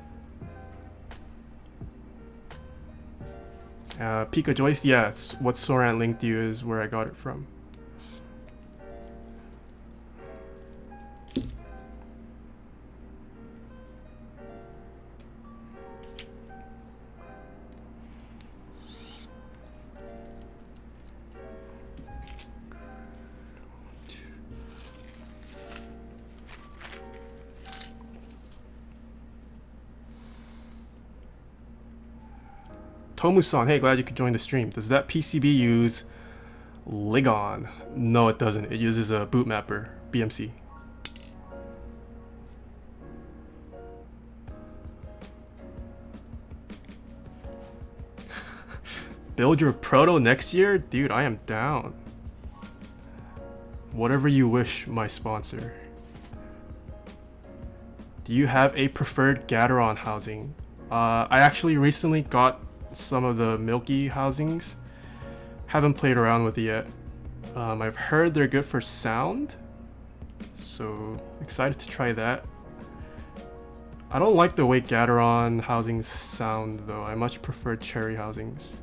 Pika Joyce. Yes. What Soran linked you is where I got it from. Tomu-san, hey, glad you could join the stream. Does that PCB use Ligon? No, it doesn't. It uses a boot mapper, BMC. Build your proto next year? Dude, I am down. Whatever you wish, my sponsor. Do you have a preferred Gateron housing? I actually recently got some of the Milky housings. Haven't played around with it yet. I've heard they're good for sound, so excited to try that. I don't like the way Gateron housings sound though. I much prefer Cherry housings.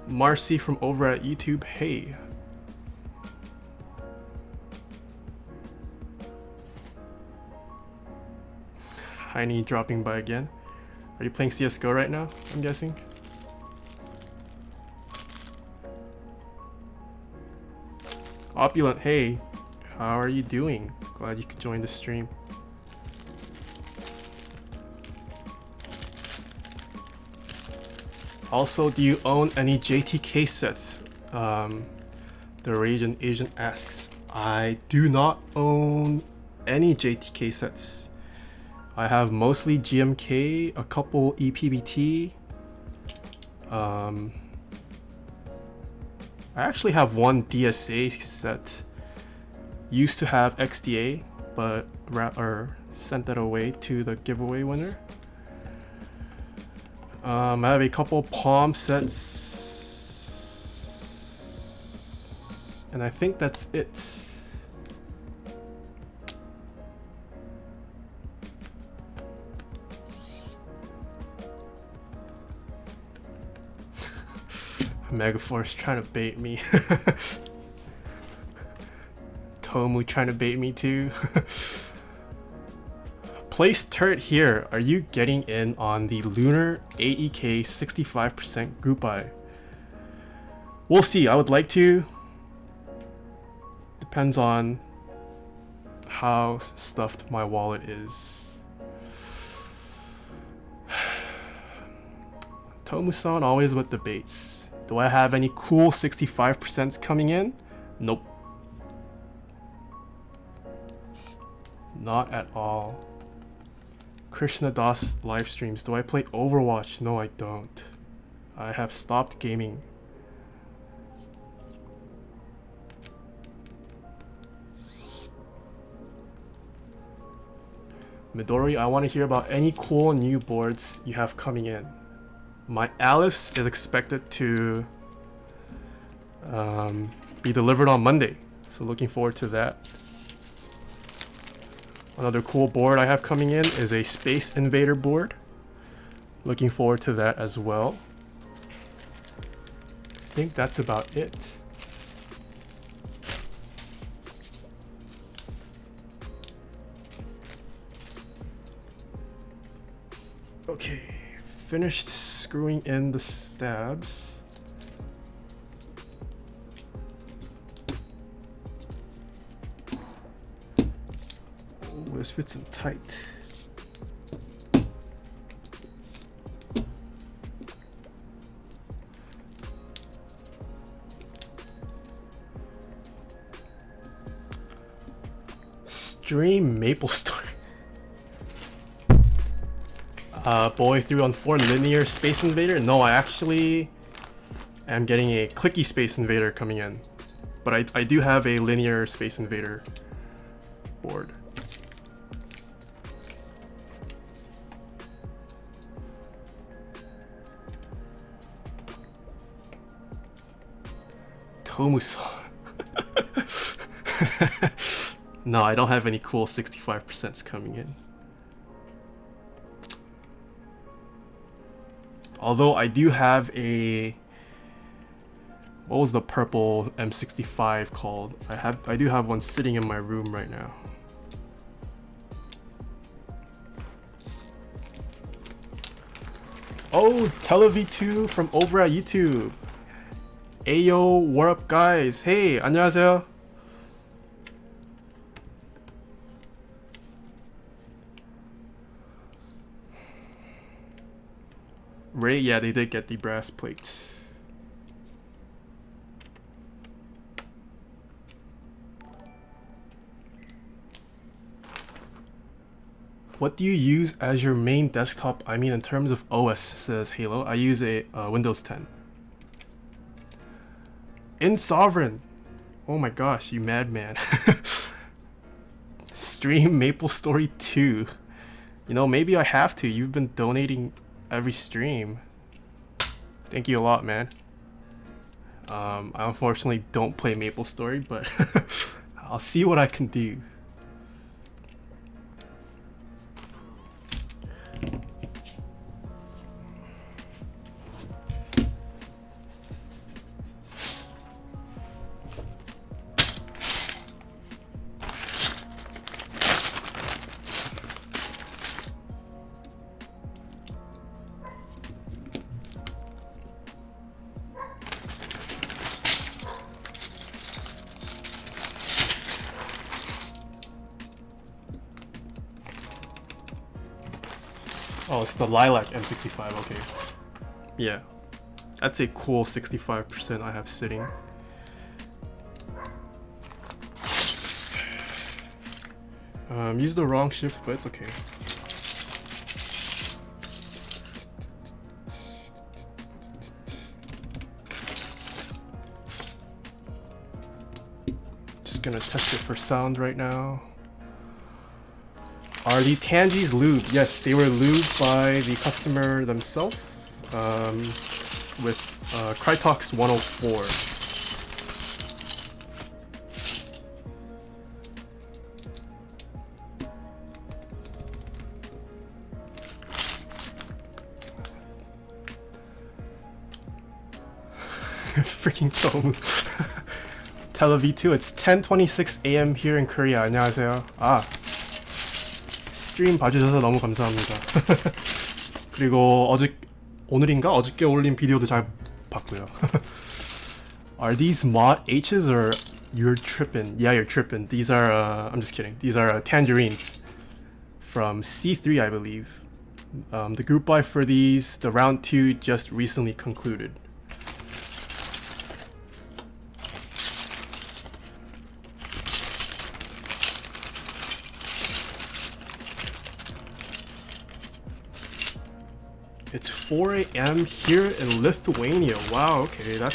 Marcy from over at YouTube, hey. Heine dropping by again. Are you playing CSGO right now, I'm guessing? Opulent, hey. How are you doing? Glad you could join the stream. Also, do you own any JTK sets? The Raging Asian asks. I do not own any JTK sets. I have mostly GMK, a couple EPBT. I actually have one DSA set. Used to have XDA, but sent that away to the giveaway winner. I have a couple Palm sets, and I think that's it. Megaforce trying to bait me. Tomu trying to bait me too. Place turret here. Are you getting in on the Lunar AEK 65% group buy? We'll see. I would like to. Depends on how stuffed my wallet is. Tomu-san always with the baits. Do I have any cool 65% coming in? Nope. Not at all. Krishna Das live streams. Do I play Overwatch? No, I don't. I have stopped gaming. Midori, I want to hear about any cool new boards you have coming in. My Alice is expected to be delivered on Monday, so looking forward to that. Another cool board I have coming in is a Space Invader board. Looking forward to that as well. I think that's about it. Okay, finished screwing in the stabs. Oh, this fits in tight. Stream Maple Story. Boy 314 linear Space Invader. No, I actually am getting a clicky Space Invader coming in, but I do have a linear Space Invader board. Tomuso. No, I don't have any cool 65% coming in. Although I do have a, what was the purple M65 called? I do have one sitting in my room right now. Oh, TeleV2 from over at YouTube. Ayo, what up guys? Hey, 안녕하세요. Ray, yeah, they did get the brass plates. What do you use as your main desktop? I mean, in terms of OS, says Halo. I use a Windows 10. In Sovereign. Oh my gosh, you madman. Stream Maple Story 2. You know, maybe I have to. You've been donating every stream. Thank you a lot, man. I unfortunately don't play Maple Story, but I'll see what I can do. Oh, it's the Lilac M65, okay. Yeah. That's a cool 65% I have sitting. Use the wrong shift, but it's okay. Just gonna test it for sound right now. Are the Tangis lubed? Yes, they were lubed by the customer themselves with Crytox 104. Freaking Tomu. TeleV2, it's 10:26 AM here in Korea. 안녕하세요. 스트림 봐주셔서 너무 감사합니다. 그리고 오늘인가 어저께 올린 비디오도 잘 봤고요. Are these mod H's or you're tripping? Yeah, you're tripping. These are I'm just kidding. These are tangerines from C3, I believe. The group buy for these, the round 2 just recently concluded. It's 4 AM here in Lithuania. Wow, okay, that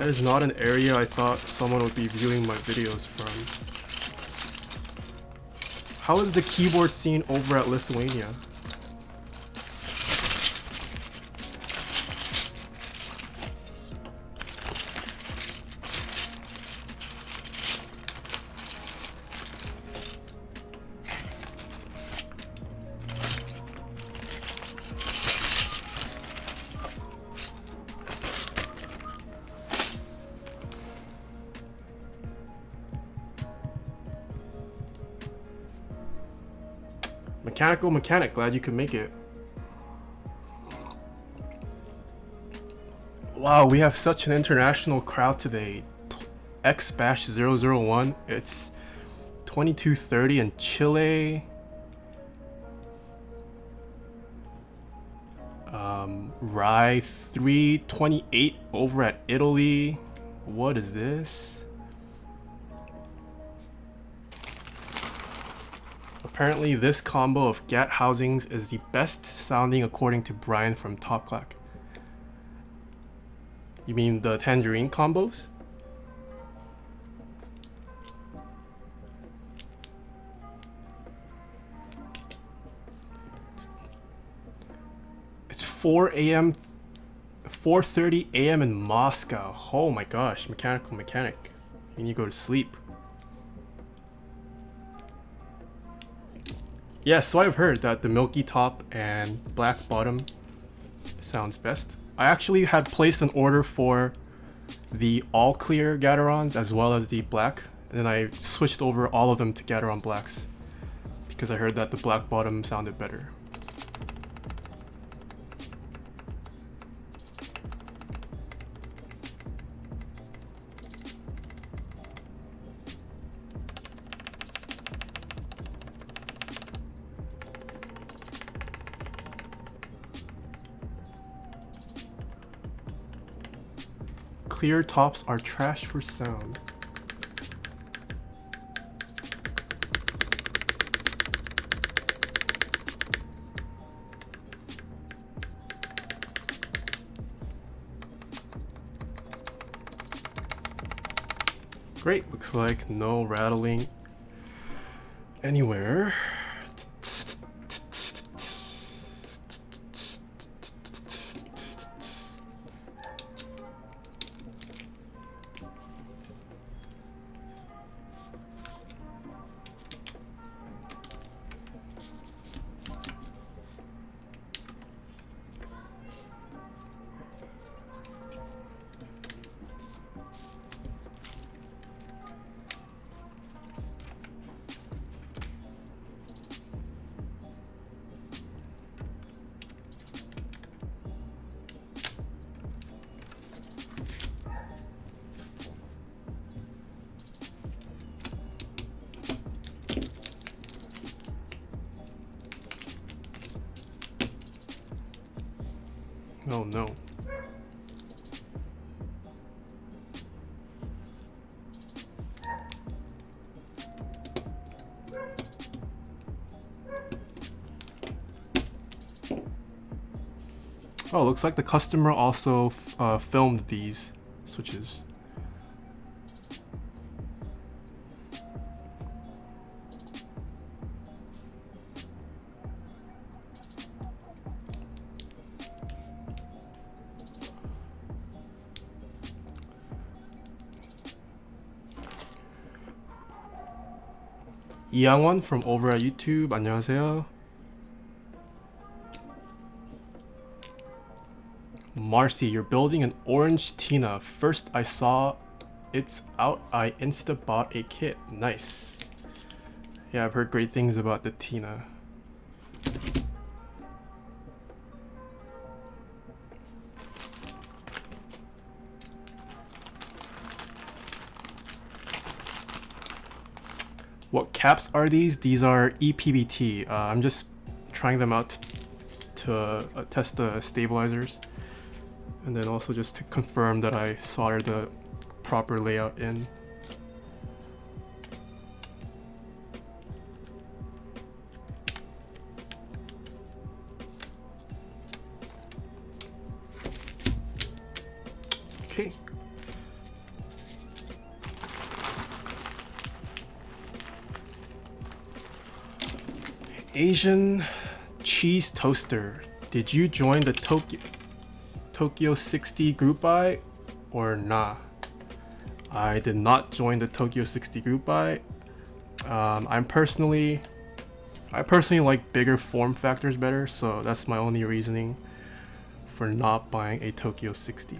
is not an area I thought someone would be viewing my videos from. How is the keyboard scene over at Lithuania? Mechanical Mechanic, glad you could make it. Wow, we have such an international crowd today. X-001, it's 22:30 in Chile. Rye 328 over at Italy. What is this? Apparently this combo of GAT housings is the best sounding according to Brian from Topre. You mean the tangerine combos? It's 4 a.m. 4:30 a.m. in Moscow. Oh my gosh, Mechanical Mechanic. You need to go to sleep. Yeah, so I've heard that the milky top and black bottom sounds best. I actually had placed an order for the all clear Gatorons as well as the black, and then I switched over all of them to Gatoron blacks because I heard that the black bottom sounded better. Clear tops are trash for sound. Great, looks like no rattling anywhere. Oh no. Oh, looks like the customer also filmed these switches. 이양원 from over at YouTube. 안녕하세요. Marcy, you're building an orange Tina. First I saw it's out, I insta bought a kit. Nice. Yeah, I've heard great things about the Tina. What caps are these? These are EPBT. I'm just trying them out to test the stabilizers, and then also just to confirm that I soldered the proper layout in. Okay. Asian cheese toaster. Did you join the Tokyo 60 group buy or nah? I did not join the Tokyo 60 group buy. I personally like bigger form factors better, so that's my only reasoning for not buying a Tokyo 60.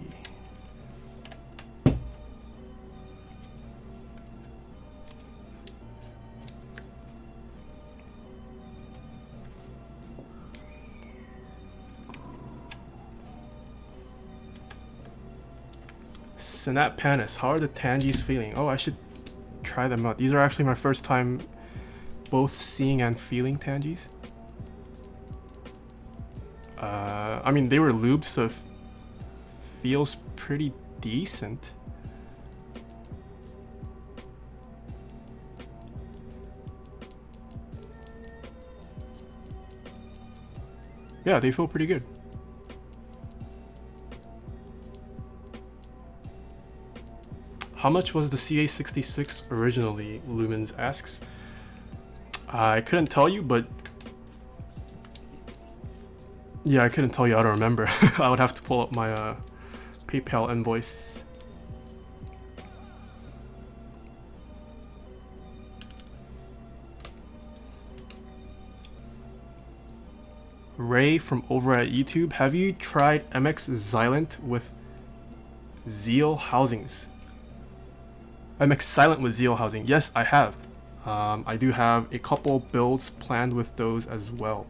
Synap Panis, how are the Tangies feeling? Oh, I should try them out. These are actually my first time both seeing and feeling Tangies. I mean, they were lubed, so it feels pretty decent. Yeah, they feel pretty good. How much was the CA66 originally? Lumens asks. I couldn't tell you, but yeah, I couldn't tell you. I don't remember. I would have to pull up my PayPal invoice. Ray from over at YouTube, have you tried MX Silent with Zeal housings? MX Silent with Zeal housing? Yes, I have. I do have a couple builds planned with those as well.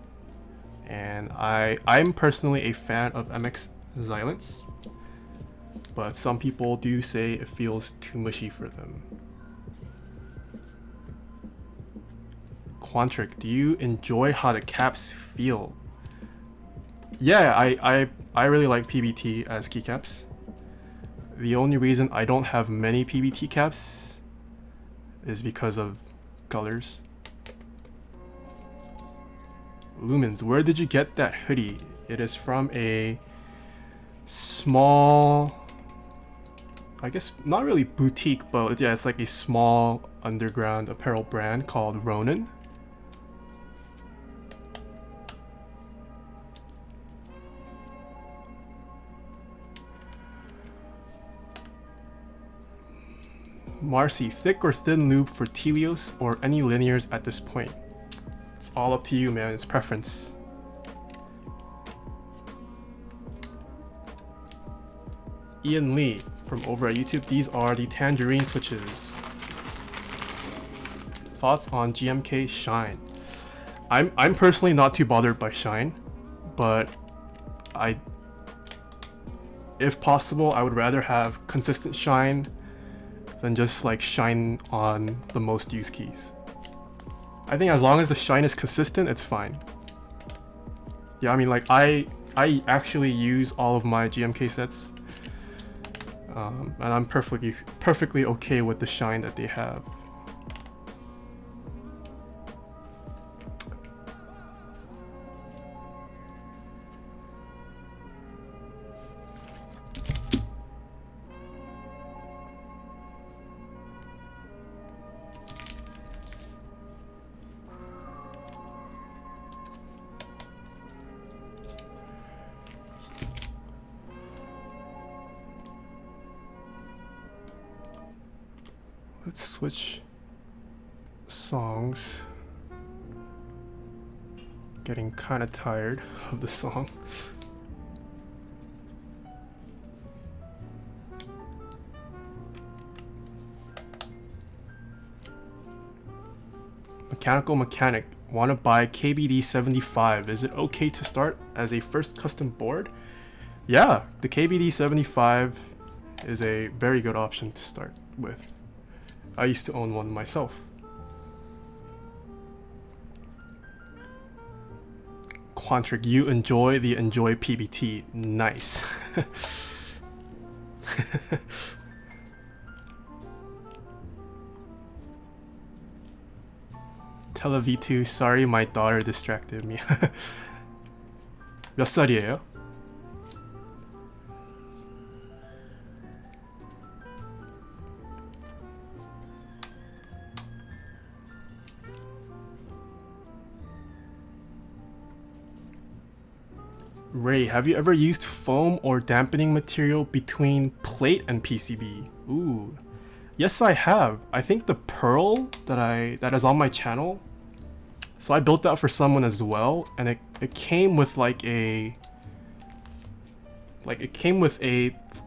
And I'm personally a fan of MX Silence, but some people do say it feels too mushy for them. Quantric, do you enjoy how the caps feel? Yeah, I really like PBT as keycaps. The only reason I don't have many PBT caps is because of colors. Lumens, where did you get that hoodie? It is from a small, I guess not really boutique, but yeah, it's like a small underground apparel brand called Ronin. Marcy, thick or thin lube for Telios or any linears at this point? It's all up to you, man. It's preference. Ian Lee from over at YouTube. These are the tangerine switches. Thoughts on GMK Shine? I'm personally not too bothered by Shine, but if possible, I would rather have consistent Shine than just like shine on the most used keys. I think as long as the shine is consistent, it's fine. Yeah, I mean, like I actually use all of my GMK sets, and I'm perfectly okay with the shine that they have. Let's switch songs. Getting kind of tired of the song. Mechanical Mechanic, want to buy KBD 75. Is it okay to start as a first custom board? Yeah, the KBD 75 is a very good option to start with. I used to own one myself. Quantric, you enjoy the Enjoy PBT. Nice. Tele V2, sorry my daughter distracted me. 몇 살이에요? Ray, have you ever used foam or dampening material between plate and PCB? Ooh, yes I have. I think the pearl that is on my channel, so I built that for someone as well, and it came with like a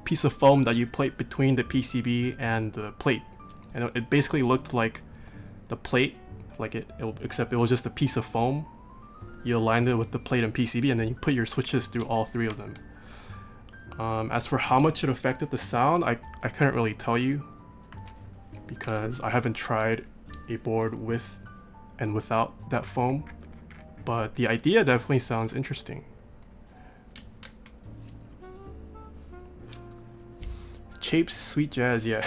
piece of foam that you plate between the PCB and the plate, and it basically looked like the plate, except it was just a piece of foam. You aligned it with the plate and PCB, and then you put your switches through all three of them. As for how much it affected the sound, I couldn't really tell you because I haven't tried a board with and without that foam, but the idea definitely sounds interesting. Chapes Sweet Jazz, yeah.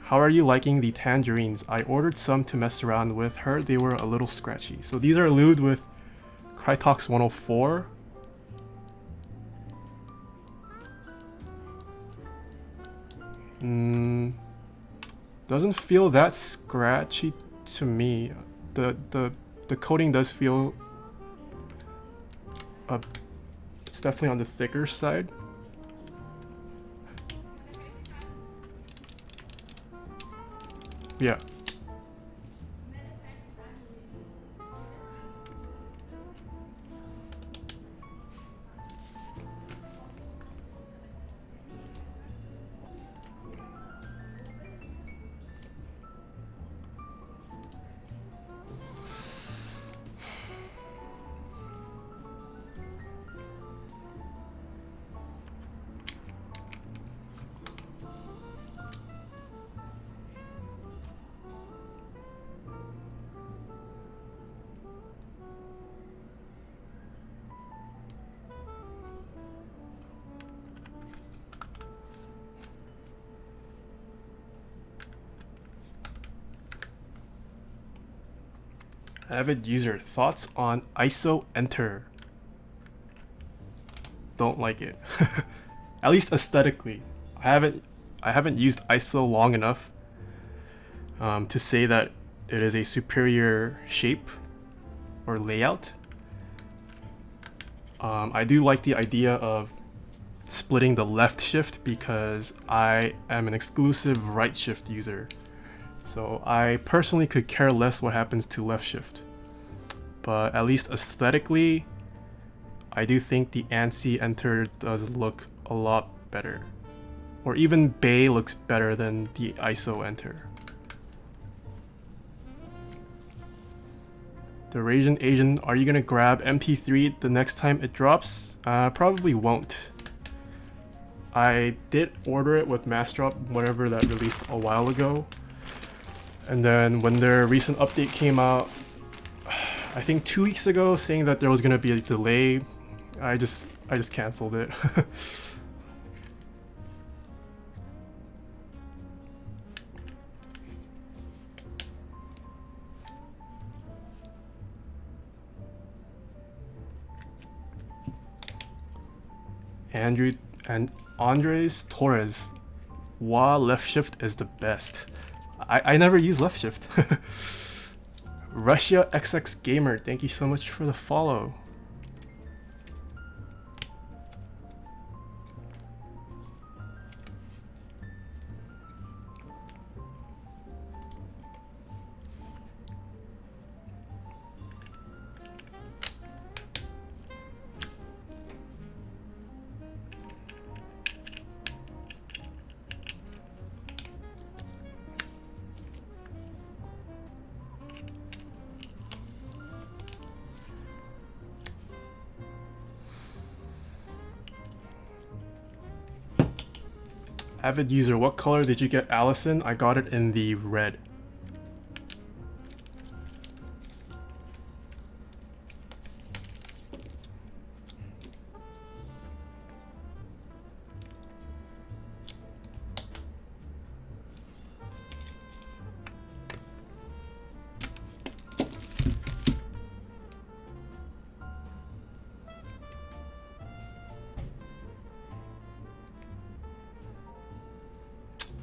How are you liking the tangerines? I ordered some to mess around with. Heard they were a little scratchy. So these are lubed with Krytox 104. Doesn't feel that scratchy to me. The coating does feel it's definitely on the thicker side. Yeah. Avid user, thoughts on ISO enter? Don't like it. At least aesthetically. I haven't used ISO long enough to say that it is a superior shape or layout. I do like the idea of splitting the left shift because I am an exclusive right shift user. So I personally could care less what happens to left shift. But at least aesthetically, I do think the ANSI enter does look a lot better. Or even Bay looks better than the ISO enter. The Raging Asian, are you gonna grab MT3 the next time it drops? Probably won't. I did order it with mass drop, whatever that released a while ago. And then when their recent update came out, I think 2 weeks ago, saying that there was gonna be a delay, I just canceled it. Andres Torres, wow, left shift is the best. I never use left shift. Russia XX Gamer, thank you so much for the follow. Avid user, what color did you get Allison? I got it in the red.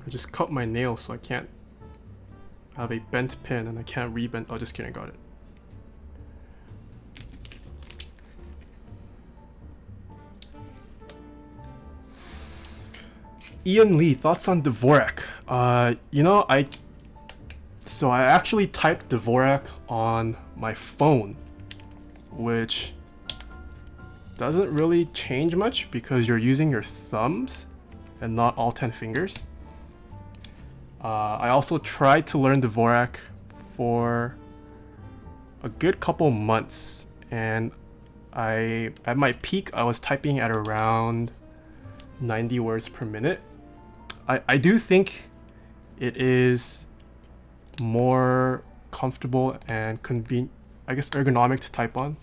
I just cut my nail, so I can't have a bent pin and I can't rebend. Oh, just kidding, got it. Ian Lee, thoughts on Dvorak? You know, I actually typed Dvorak on my phone, which doesn't really change much because you're using your thumbs and not all 10 fingers. I also tried to learn Dvorak for a good couple months, and At my peak, I was typing at around 90 words per minute. I do think it is more comfortable and convenient, I guess ergonomic to type on.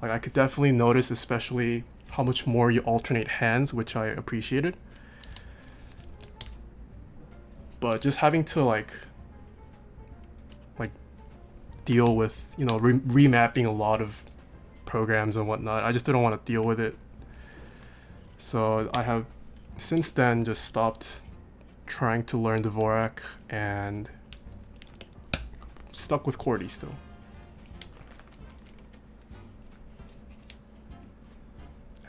Like I could definitely notice, especially how much more you alternate hands, which I appreciated. But just having to like deal with, you know, remapping a lot of programs and whatnot, I just didn't want to deal with it. So I have since then just stopped trying to learn Dvorak and stuck with QWERTY still.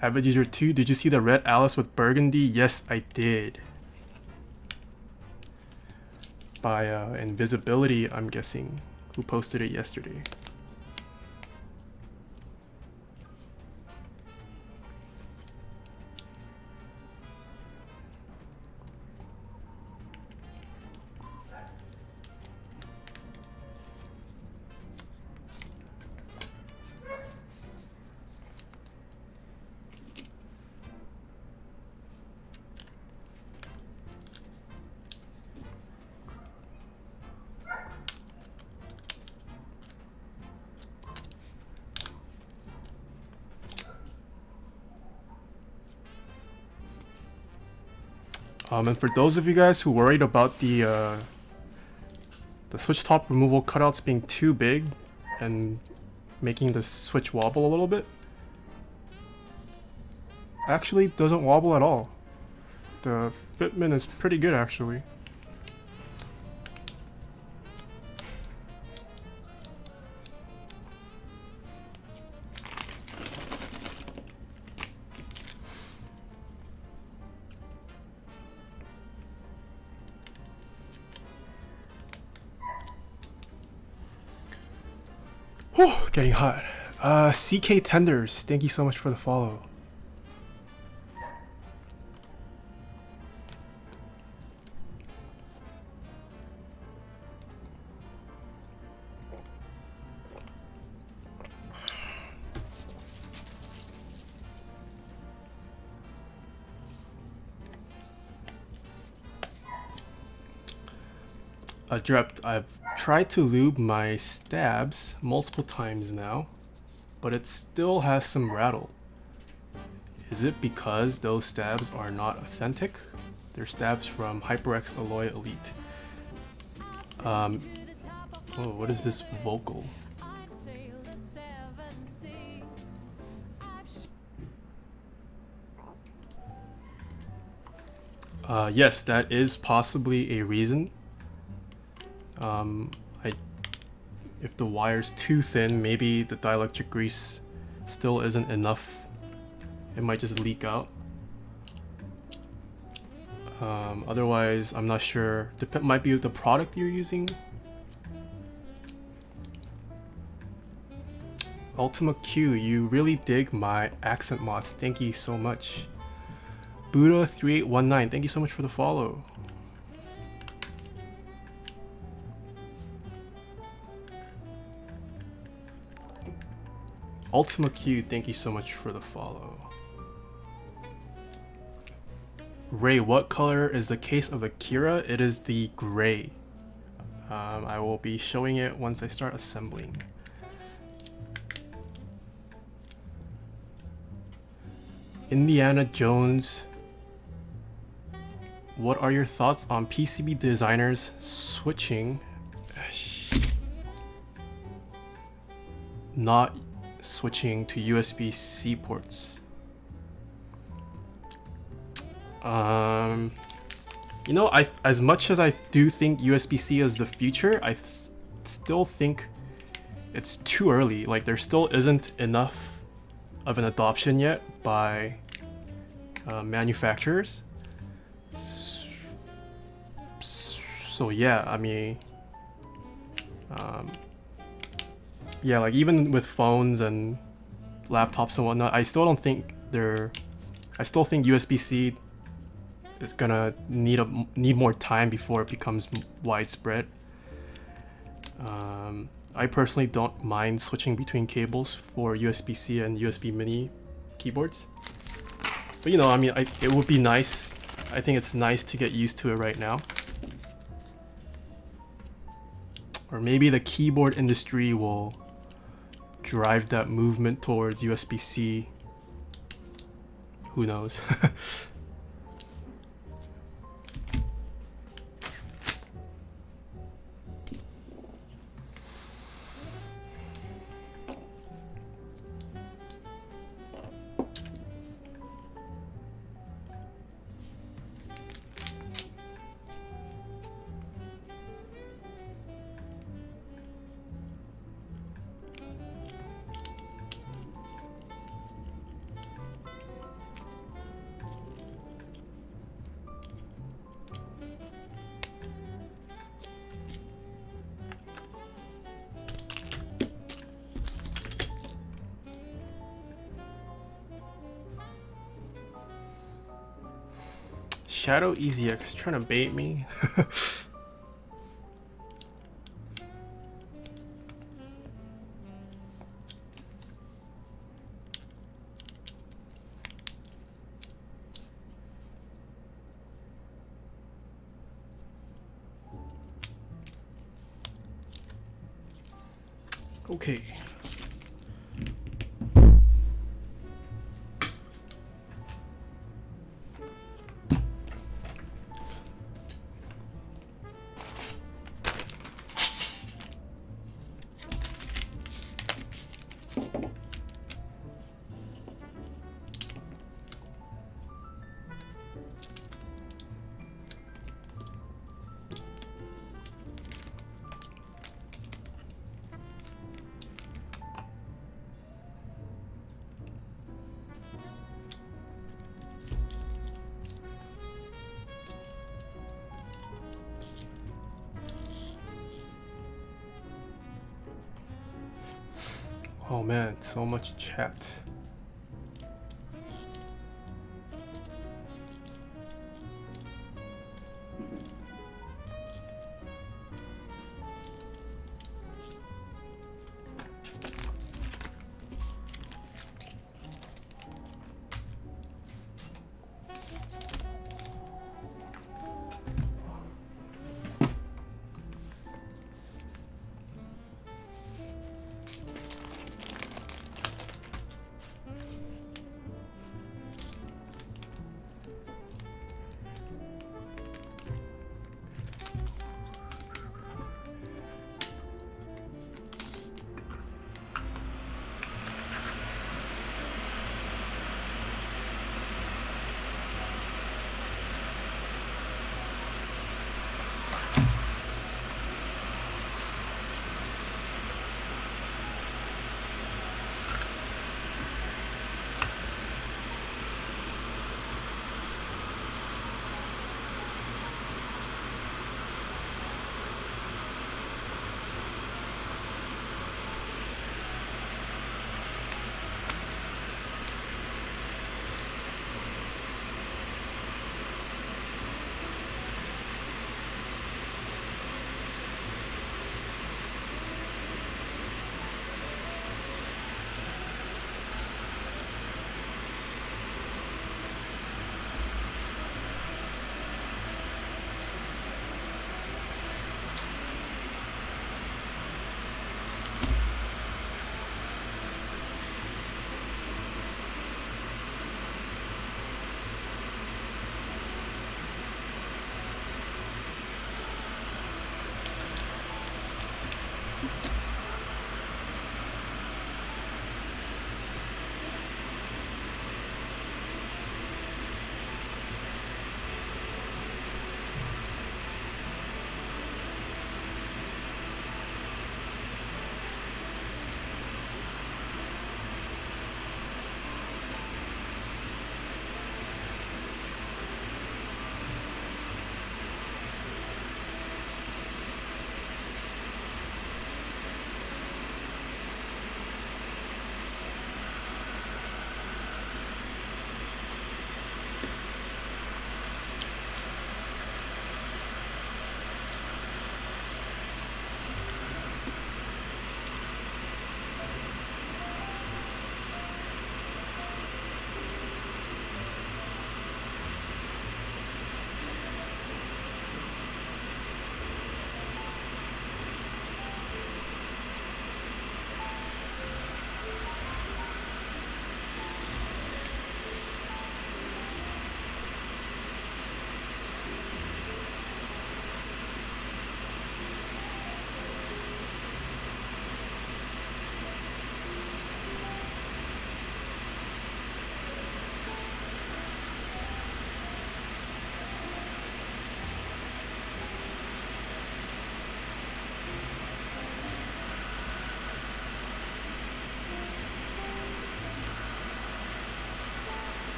Avid User 2, did you see the red Alice with burgundy? Yes, I did. By Invisibility, I'm guessing, who posted it yesterday. And for those of you guys who worried about the switch top removal cutouts being too big and making the switch wobble a little bit, actually doesn't wobble at all. The fitment is pretty good actually. Whew, getting hot. CK Tenders, thank you so much for the follow. I've tried to lube my stabs multiple times now, but it still has some rattle. Is it because those stabs are not authentic? They're stabs from HyperX Alloy Elite. Oh, what is this vocal? Yes, that is possibly a reason. If the wire's too thin, maybe the dielectric grease still isn't enough. It might just leak out. Otherwise, I'm not sure. Might be the product you're using. Ultima Q, you really dig my accent mods. Thank you so much. Buddha3819, thank you so much for the follow. Ultima Q, thank you so much for the follow. Ray, what color is the case of Akira? It is the gray. I will be showing it once I start assembling. Indiana Jones, what are your thoughts on PCB designers switching, not switching to USB-C ports? You know, as much as I do think USB-C is the future, I still think it's too early. Like, there still isn't enough of an adoption yet by manufacturers. So yeah, I mean, yeah, like even with phones and laptops and whatnot, I still think USB-C is gonna need more time before it becomes widespread. I personally don't mind switching between cables for USB-C and USB mini keyboards. But you know, I mean, it would be nice. I think it's nice to get used to it right now. Or maybe the keyboard industry will drive that movement towards USB-C. Who knows? Shadow EasyX trying to bait me. Okay. Oh man, so much chat.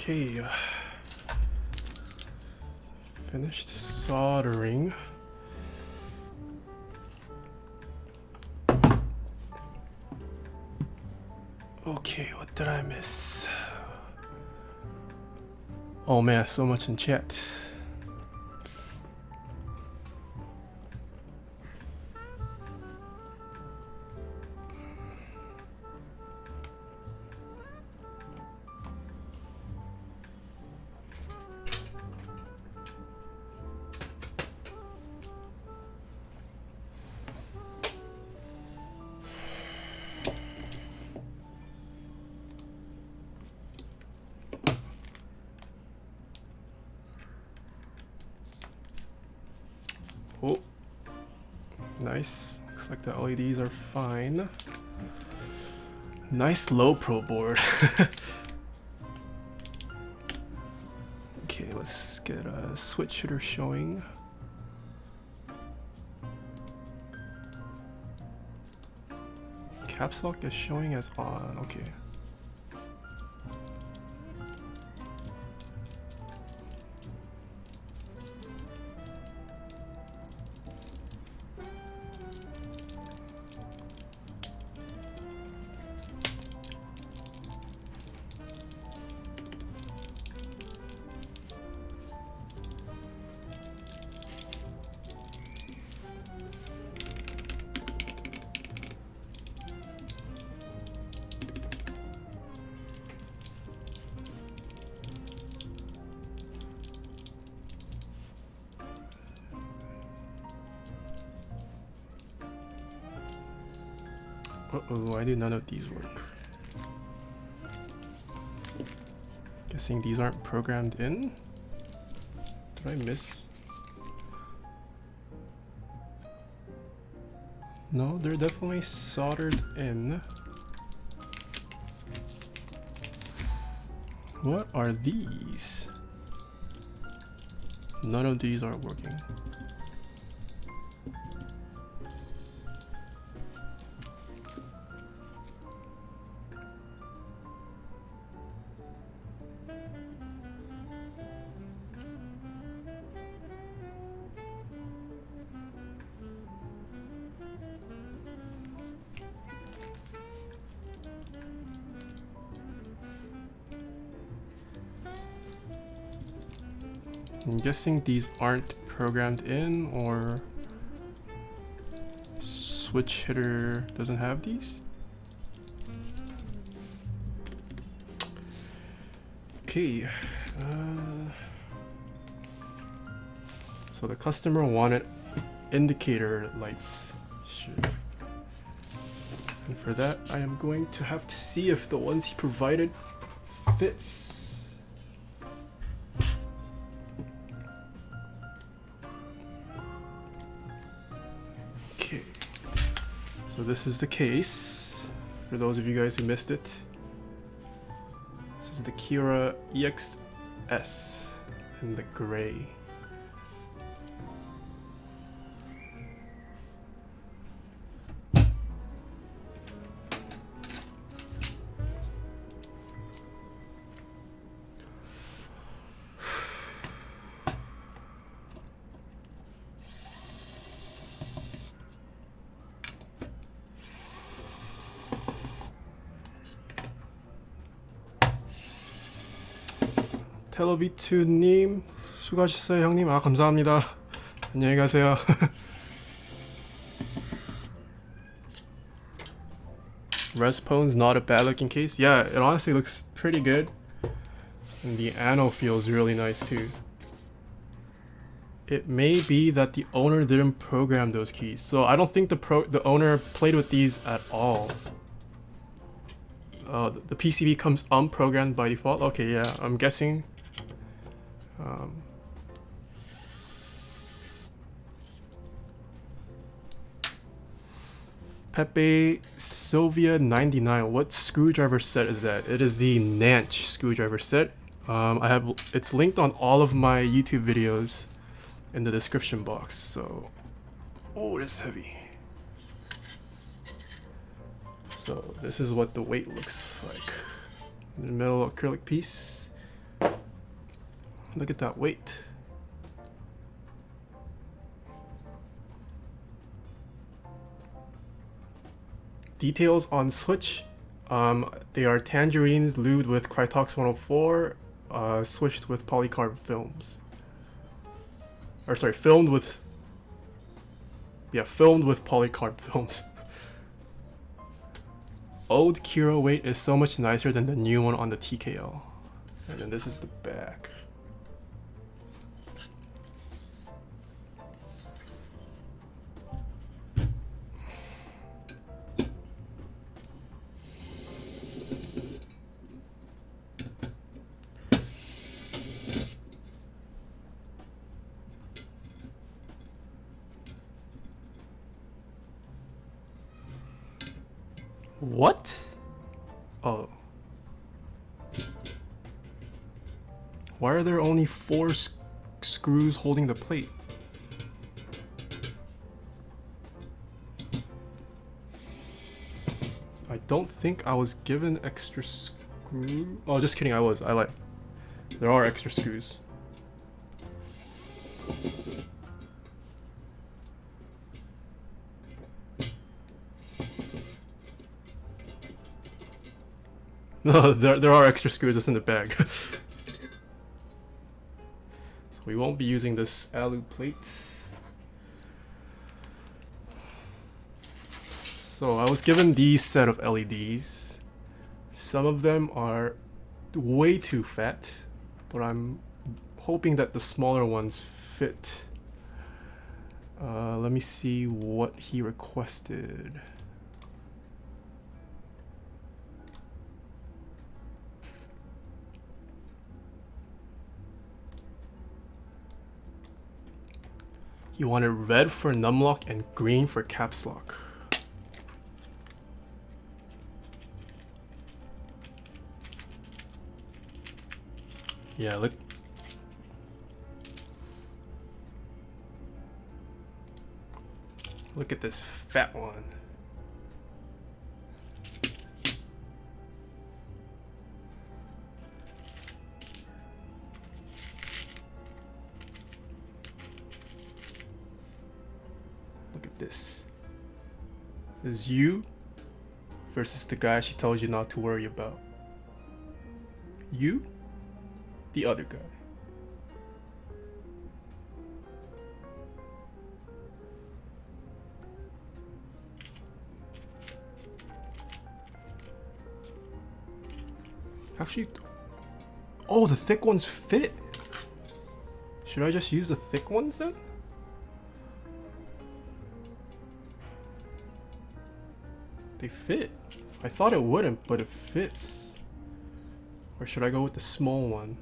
Okay. Finished soldering. Okay, what did I miss? Oh man, so much in chat. Oh, nice. Looks like the LEDs are fine. Nice low pro board. Okay, let's get a switch hitter showing. Caps lock is showing as on. Okay. Uh-oh, why do none of these work? Guessing these aren't programmed in? Did I miss? No, they're definitely soldered in. What are these? None of these are working. I'm guessing these aren't programmed in, or switch hitter doesn't have these. Okay. So the customer wanted indicator lights. Sure. And for that, I am going to have to see if the ones he provided fits. So this is the case, for those of you guys who missed it. This is the Kira EXS in the gray. 텔러비투님 수고하셨어요 형님. 아 감사합니다. 안녕히 가세요. Respone's not a bad looking case. Yeah, it honestly looks pretty good. And the anode feels really nice too. It may be that the owner didn't program those keys. So I don't think the owner played with these at all. The PCB comes unprogrammed by default. Okay, yeah, I'm guessing. Pepe Sylvia 99. What screwdriver set is that? It is the Nanch screwdriver set. It's linked on all of my YouTube videos in the description box. So, oh, it's heavy. So this is what the weight looks like. In the middle acrylic piece. Look at that weight. Details on switch. They are tangerines lubed with Krytox 104, switched with polycarb films. Or sorry, filmed with polycarb films. Old Kiro weight is so much nicer than the new one on the TKL. And then this is the back. What? Oh. Why are there only 4 screws holding the plate? I don't think I was given extra screw. Oh, just kidding, I was. I lied. There are extra screws. No, there are extra screws just in the bag. So we won't be using this alu plate. So I was given these set of LEDs. Some of them are way too fat, but I'm hoping that the smaller ones fit. Let me see what he requested. You wanted red for numlock and green for caps lock. Yeah, look. Look at this fat one. This is you versus the guy she told you not to worry about. You, the other guy. Actually, oh, the thick ones fit. Should I just use the thick ones then? They fit. I thought it wouldn't, but it fits. Or should I go with the small one?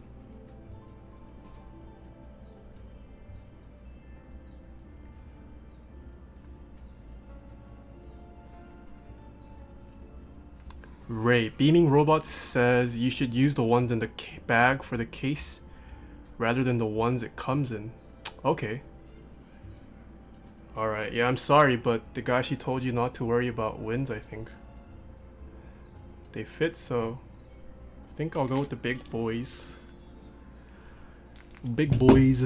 Ray, Beaming Robots says you should use the ones in the bag for the case rather than the ones it comes in. Okay. Alright, yeah, I'm sorry, but the guy she told you not to worry about wins, I think. They fit, so I think I'll go with the big boys. Big boys.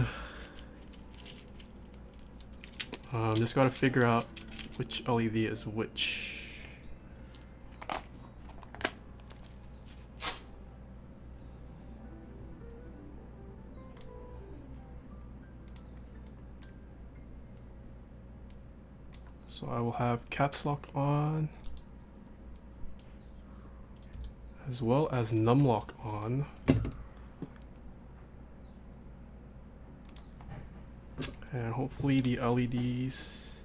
Just gotta figure out which LED is which. So I will have caps lock on, as well as numlock on. And hopefully the LEDs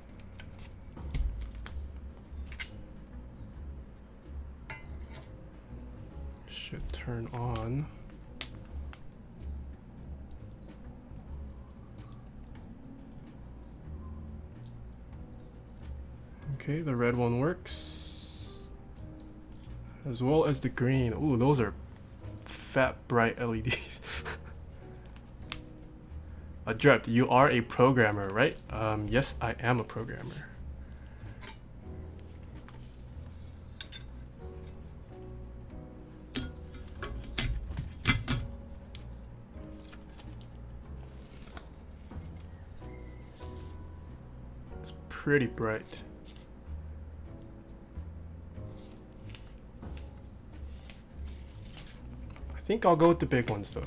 should turn on. Okay, the red one works. As well as the green. Ooh, those are fat, bright LEDs. Adrept, you are a programmer, right? Yes, I am a programmer. pretty bright. I think I'll go with the big ones though.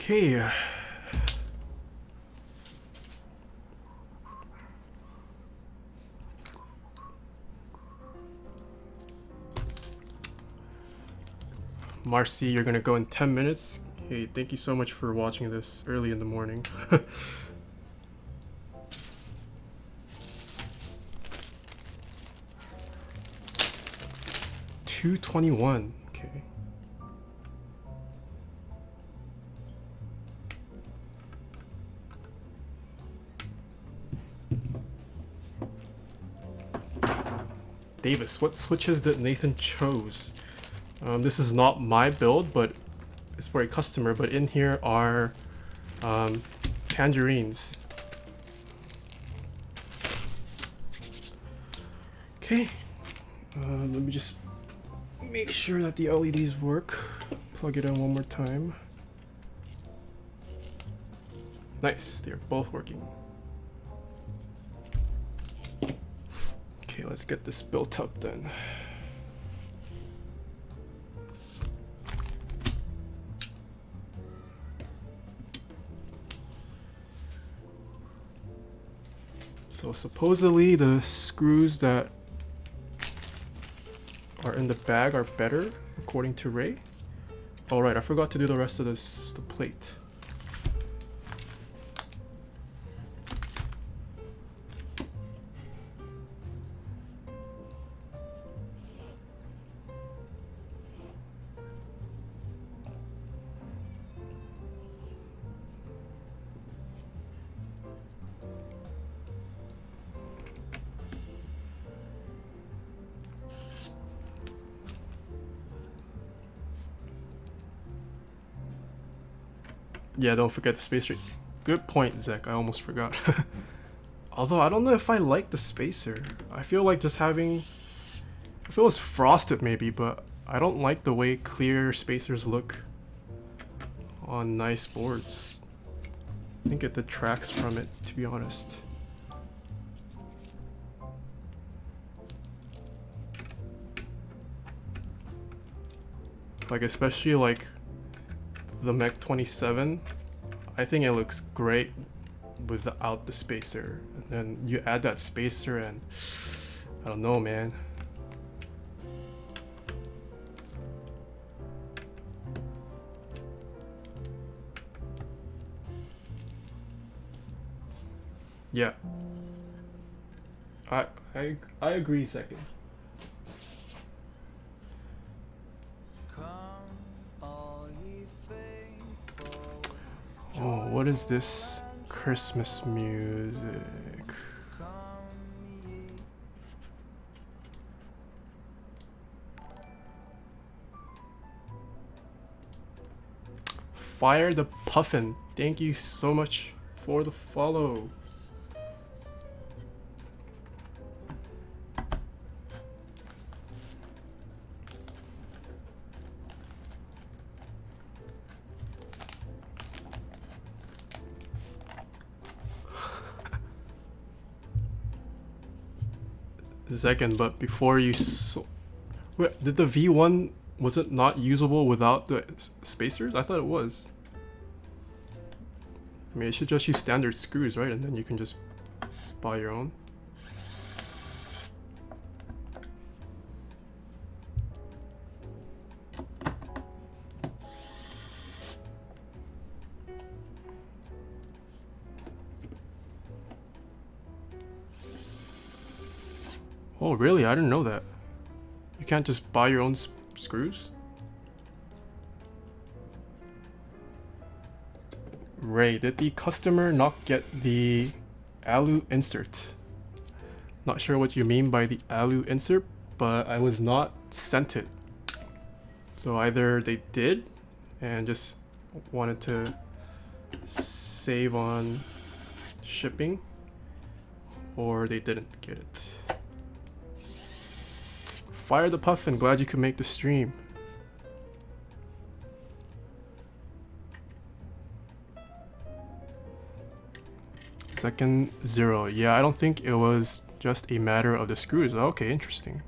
Okay. Marcy, you're gonna go in 10 minutes. Hey, thank you so much for watching this early in the morning. 221. Okay. Davis, what switches did Nathan chose? This is not my build, but it's for a customer. But in here are tangerines. Okay, let me just make sure that the LEDs work. Plug it in one more time. Nice, they're both working. Okay, let's get this built up then. So supposedly the screws that are in the bag are better, according to Ray. All right, I forgot to do the rest of this, the plate. Yeah, don't forget the spacer. Good point, Zach. I almost forgot. Although I don't know if I like the spacer. I feel like just having, if it was frosted maybe, but I don't like the way clear spacers look on nice boards. I think it detracts from it, to be honest. Like especially like the Mech 27, I think it looks great without the spacer, and then you add that spacer and I don't know, man. Yeah, I agree. Second. Oh, what is this Christmas music? Fire the Puffin. thank you so much for the follow. Second, but before you wait, did the V1, was it not usable without the spacers? I thought it was. I mean, it should just use standard screws, right? And then you can just buy your own. Oh, really? I didn't know that. You can't just buy your own screws? Ray, did the customer not get the alu insert? Not sure what you mean by the alu insert, but I was not sent it. So either they did and just wanted to save on shipping, or they didn't get it. Fire the Puffin, glad you could make the stream. Second 0. Yeah, I don't think it was just a matter of the screws. Okay, interesting.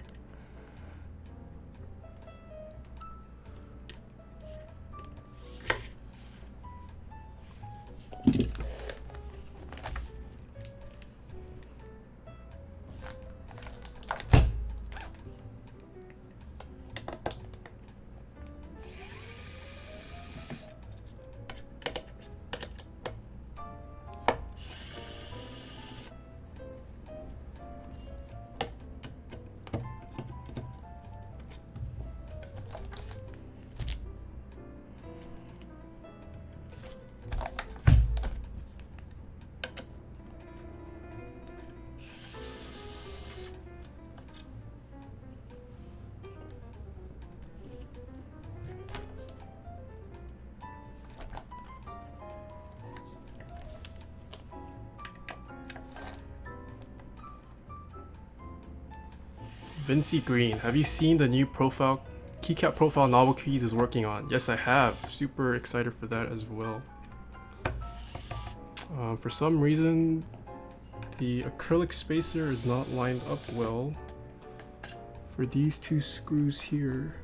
Vincy Green, have you seen the new profile, Keycap profile novel keys is working on? Yes, I have. Super excited for that as well. For some reason, the acrylic spacer is not lined up well for these two screws here.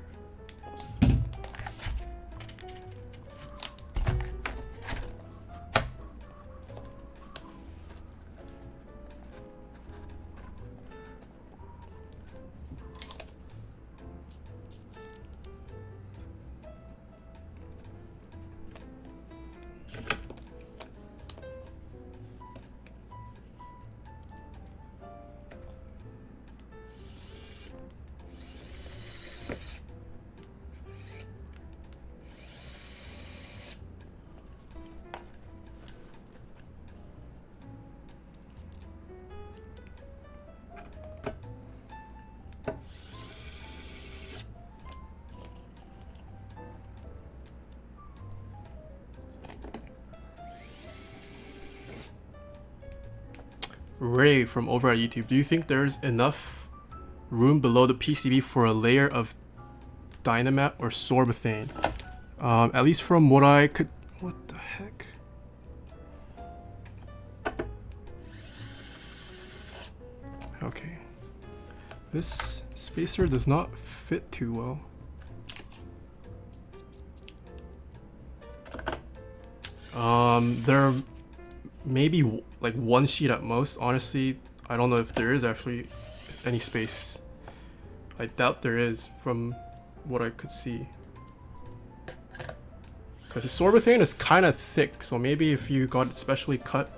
Ray from over at YouTube, do you think there's enough room below the PCB for a layer of Dynamat or Sorbethane? At least from what I could... What the heck? Okay. This spacer does not fit too well. There maybe like one sheet at most. Honestly, I don't know if there is actually any space. I doubt there is from what I could see. Because the Sorbethane is kind of thick, so maybe if you got it specially cut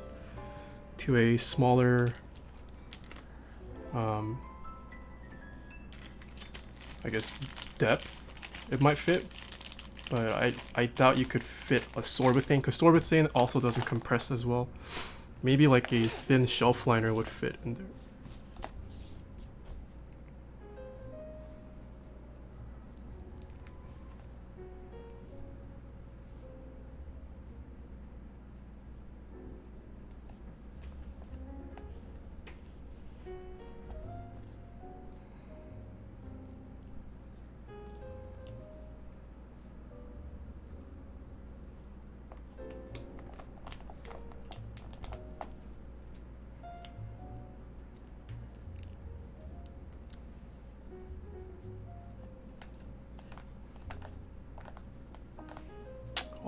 to a smaller, I guess, depth, it might fit. But I doubt you could fit a Sorbethane, because Sorbethane also doesn't compress as well. Maybe like a thin shelf liner would fit in there.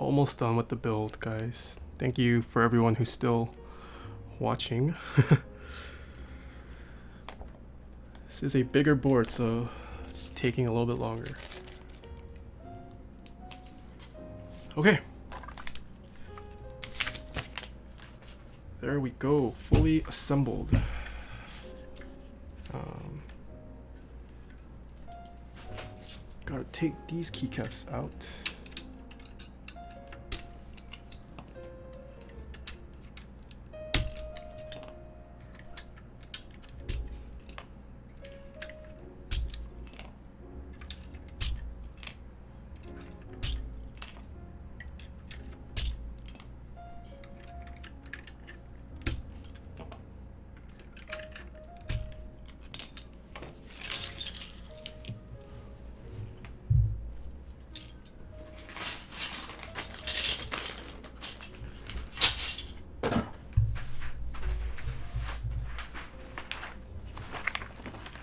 almost done with the build, guys. Thank you for everyone who's still watching. This is a bigger board, so it's taking a little bit longer. Okay. There we go, fully assembled. Gotta take these keycaps out.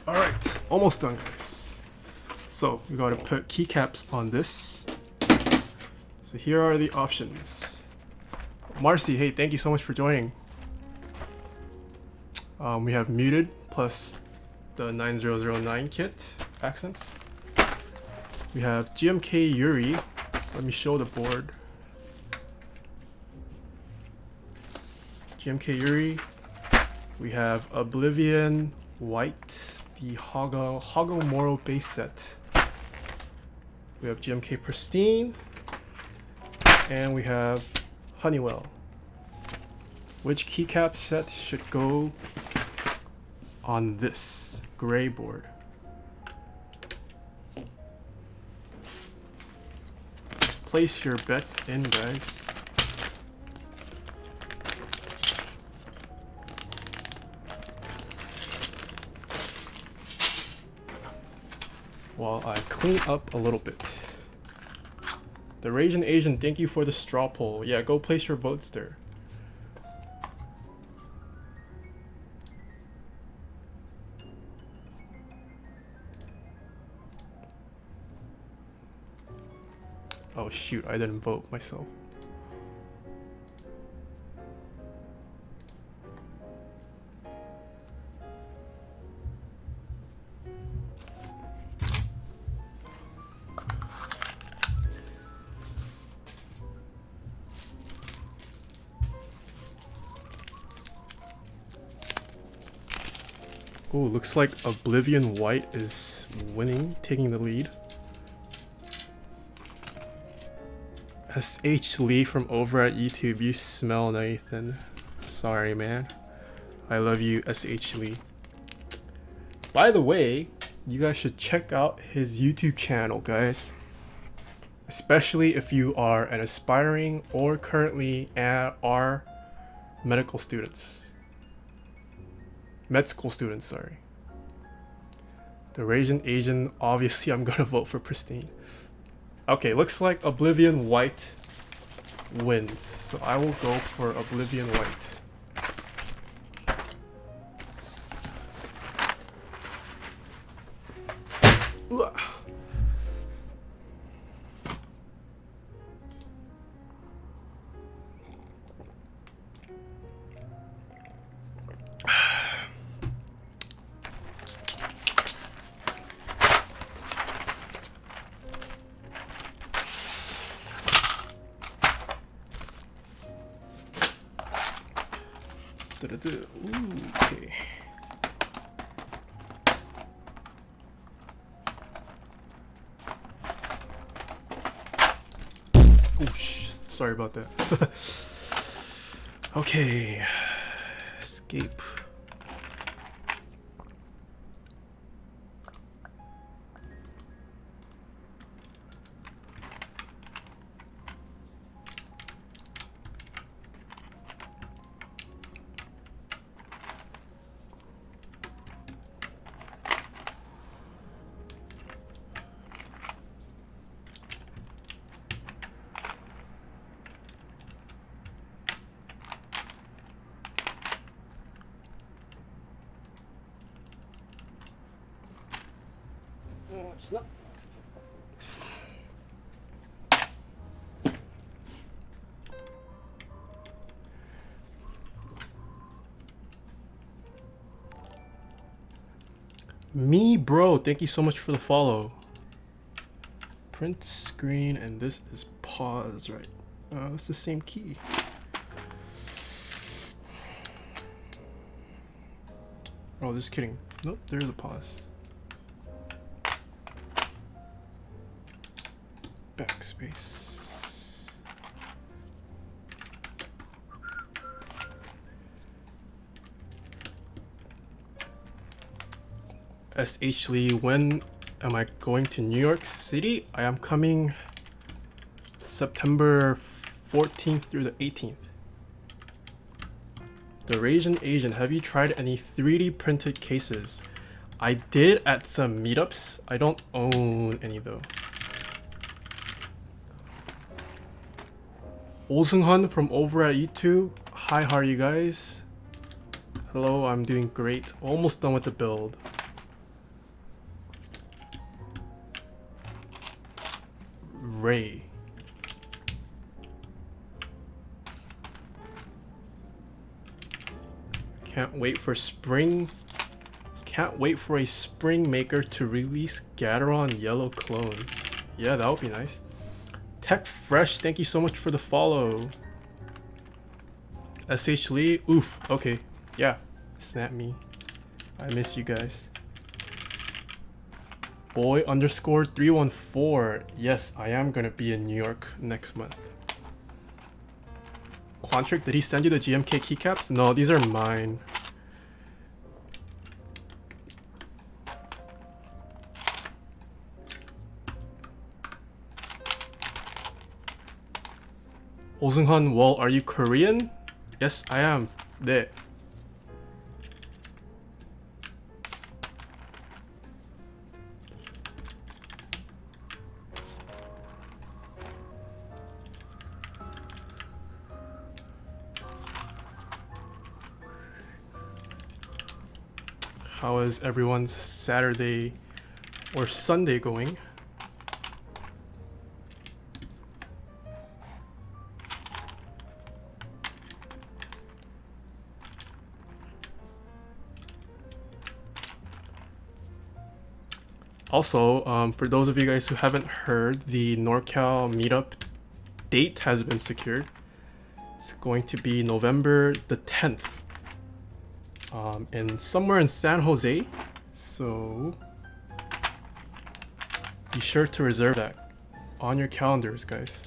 Alright, almost done, guys. So we gotta put keycaps on this. So here are the options. Marcy, hey, thank you so much for joining. We have muted plus the 9009 kit accents. We have GMK Yuri. Let me show the board. GMK Yuri. We have Oblivion White, the Hagomoro base set. We have GMK Pristine, and we have Honeywell. Which keycap set should go on this gray board? Place your bets in, guys. While I clean up a little bit. The Raging Asian, thank you for the straw poll. Yeah, go place your votes there. Oh shoot, I didn't vote myself. Ooh, looks like Oblivion White is winning, taking the lead. SH Lee from over at YouTube, you smell Nathan. Sorry, man. I love you, SH Lee. By the way, you guys should check out his YouTube channel, guys. Especially if you are an aspiring or currently are medical students. Med school students, sorry. The Raging Asian, obviously I'm gonna vote for Pristine. Okay, looks like Oblivion White wins. So I will go for Oblivion White. Okay. Oosh, sorry about that. Okay. Escape. Me bro, thank you so much for the follow. Print screen, and this is pause, right? It's the same key. Oh, just kidding. Nope, there's a pause. Backspace. SH Lee, when am I going to New York City? I am coming September 14th through the 18th. The Asian, have you tried any 3D printed cases? I did at some meetups. I don't own any though. Oh from over at YouTube. Hi, how are you guys? Hello, I'm doing great. Almost done with the build. Ray. Can't wait for spring. Can't wait for a spring maker to release Gateron yellow clones. Yeah, that would be nice. Tech Fresh, thank you so much for the follow. SH Lee, oof, okay. Yeah, snap me. I miss you guys. Boy underscore 314. Yes, I am gonna be in New York next month. Quantric, did he send you the GMK keycaps? No, these are mine. Ozunghan, well, are you Korean? Yes, I am. 네. How is everyone's Saturday or Sunday going? Also, for those of you guys who haven't heard, the NorCal meetup date has been secured. It's going to be November the 10th. And somewhere in San Jose, so be sure to reserve that on your calendars, guys.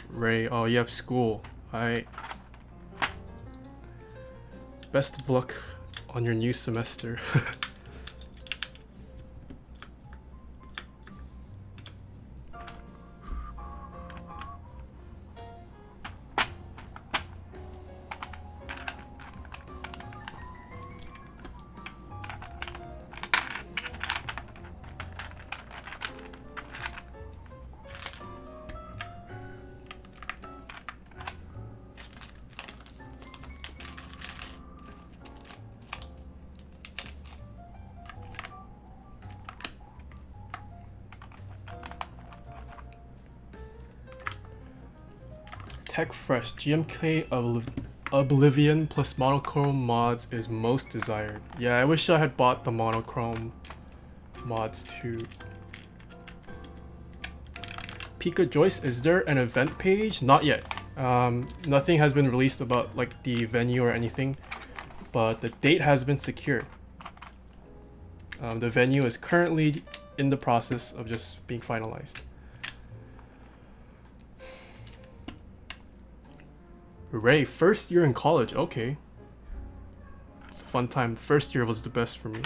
Ray, oh, you have school. Best of luck on your new semester. Tech Fresh, GMK Oblivion plus monochrome mods is most desired. Yeah, I wish I had bought the monochrome mods too. Pika Joyce, is there an event page? Not yet. Nothing has been released about like the venue or anything, but the date has been secured. The venue is currently in the process of just being finalized. Ray, first year in college, okay. It's a fun time. First year was the best for me.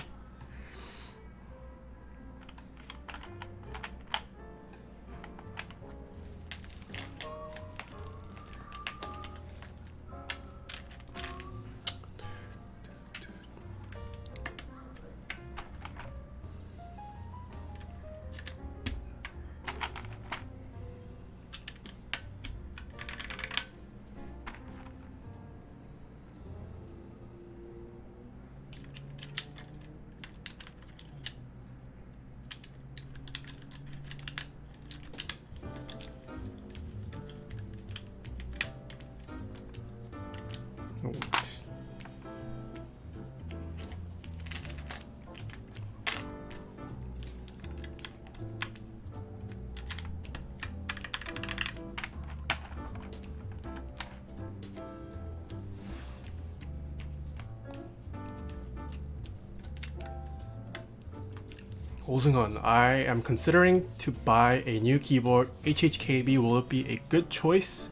Olsungon, I am considering to buy a new keyboard. HHKB, will it be a good choice?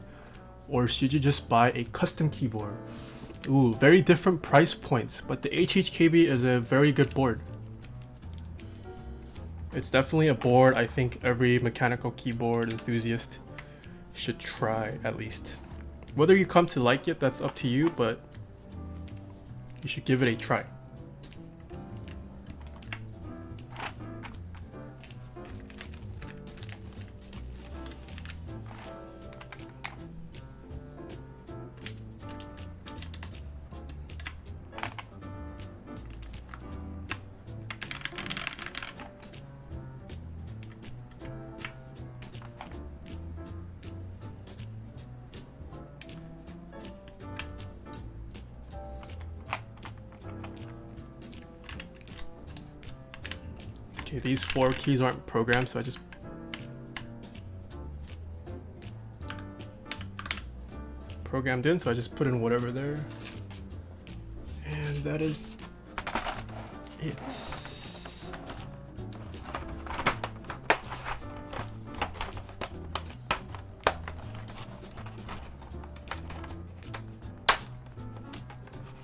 Or should you just buy a custom keyboard? Ooh, very different price points, but the HHKB is a very good board. It's definitely a board I think every mechanical keyboard enthusiast should try at least. Whether you come to like it, that's up to you, but you should give it a try. Okay, these 4 keys aren't programmed, so I just programmed in, so I just put in whatever there. And that is it.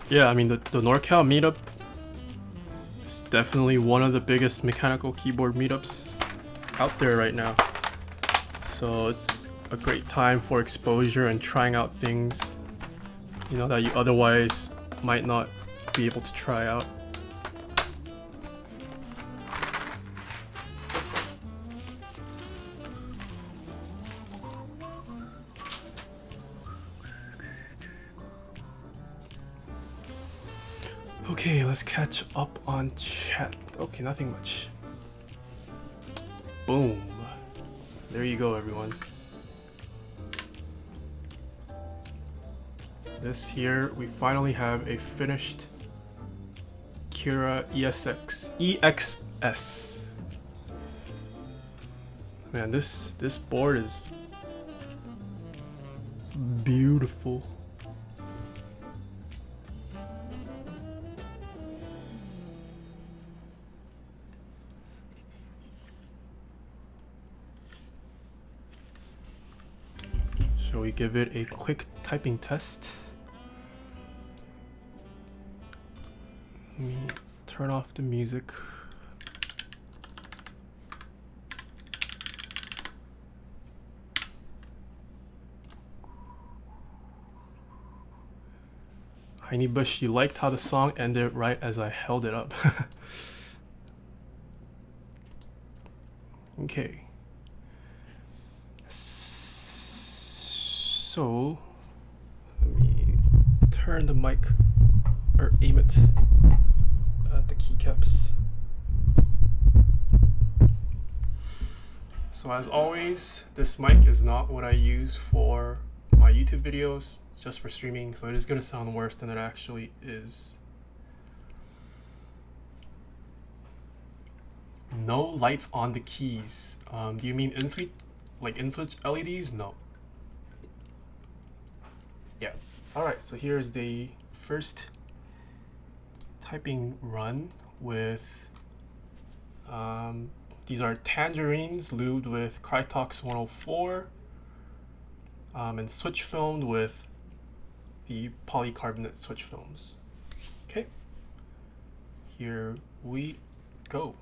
Yeah, I mean the NorCal meetup is definitely one of the biggest mechanical keyboard meetups out there right now. So it's a great time for exposure and trying out things, you know, that you otherwise might not be able to try out. Okay, let's catch up on chat. Okay, nothing much. Boom. There you go, everyone. This here, we finally have a finished Kira EXS. Man, this board is beautiful. Shall we give it a quick typing test? Let me turn off the music. Honeybush, you liked how the song ended right as I held it up. Okay. So, let me turn the mic, or aim it at the keycaps. So as always, this mic is not what I use for my YouTube videos. It's just for streaming, so it is going to sound worse than it actually is. No lights on the keys. Do you mean in-switch, like in-switch LEDs? No. Yeah. Alright, so here's the first typing run with these are tangerines lubed with Krytox 104 and switch filmed with the polycarbonate switch films. Okay, here we go.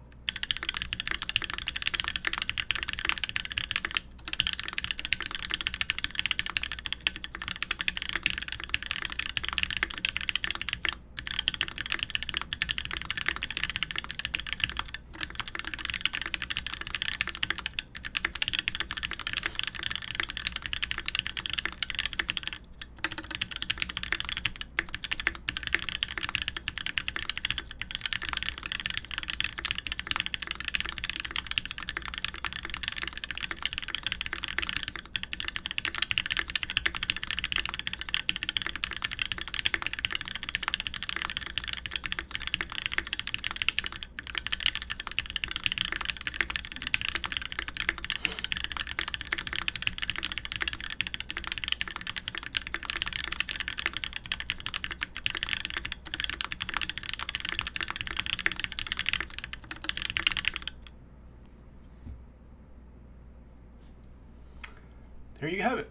there you have it.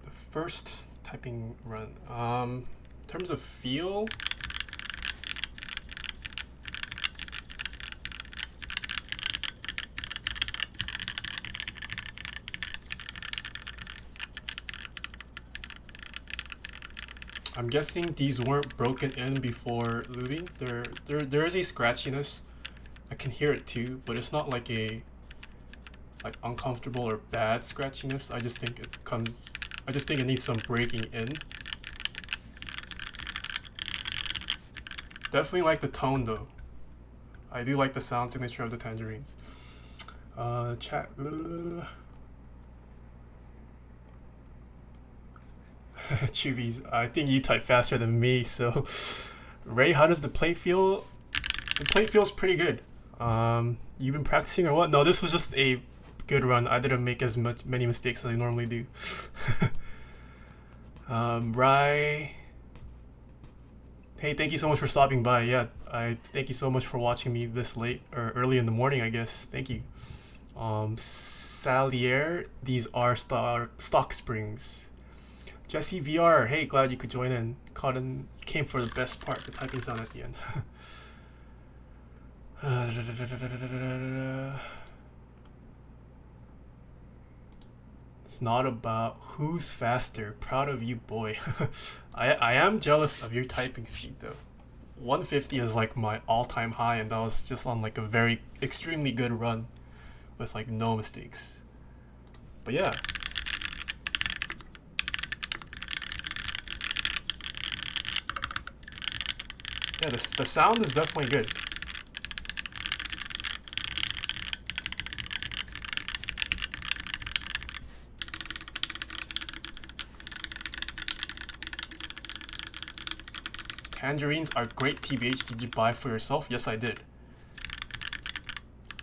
The first typing run. In terms of feel, I'm guessing these weren't broken in before lubing. There is a scratchiness. I can hear it too, but it's not like a uncomfortable or bad scratchiness. I just think it needs some breaking in. Definitely like the tone though. I do like the sound signature of the tangerines. Chat. Chubbies, I think you type faster than me, so Ray, how does the plate feel? The plate feels pretty good. You've been practicing or what? No, this was just a good run. I didn't make as many mistakes as I normally do. Rai, hey, thank you so much for stopping by. Yeah, I thank you so much for watching me this late or early in the morning, I guess. Thank you. Salier, these are stock springs. Jesse VR, hey, glad you could join in. Cotton came for the best part, the typing sound at the end. It's not about who's faster. Proud of you, boy. I am jealous of your typing speed though. 150 is like my all-time high, and that was just on like a very extremely good run with like no mistakes. But yeah. Yeah, the sound is definitely good. Tangerines are great, TBH. Did you buy for yourself? Yes, I did.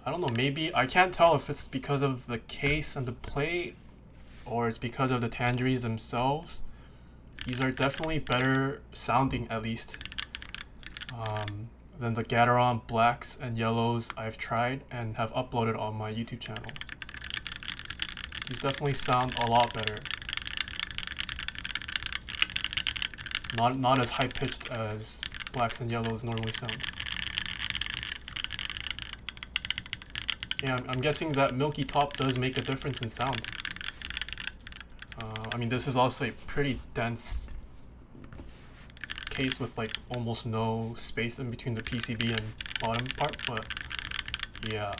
I don't know, maybe, I can't tell if it's because of the case and the plate or it's because of the tangerines themselves. These are definitely better sounding, at least, than the Gateron blacks and yellows I've tried and have uploaded on my YouTube channel. These definitely sound a lot better. Not as high pitched as blacks and yellows normally sound. Yeah, I'm guessing that milky top does make a difference in sound. I mean, this is also a pretty dense case with like almost no space in between the PCB and bottom part, but yeah.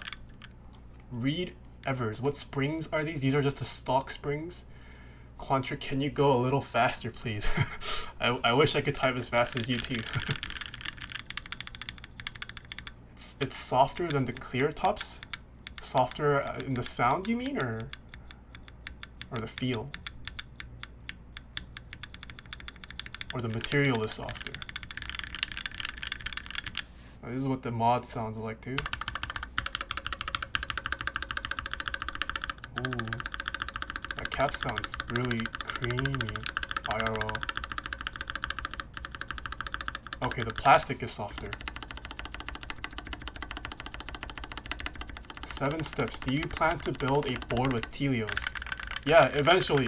Reed Evers, what springs are these? These are just the stock springs. Quantra, can you go a little faster, please? I wish I could type as fast as you too. It's softer than the clear tops? Softer in the sound, you mean, or the feel? Or the material is softer? Oh, this is what the mod sounds like too. Ooh, that cap sounds really creamy, IRL. Okay, the plastic is softer. 7 steps. Do you plan to build a board with Telios? Yeah, eventually.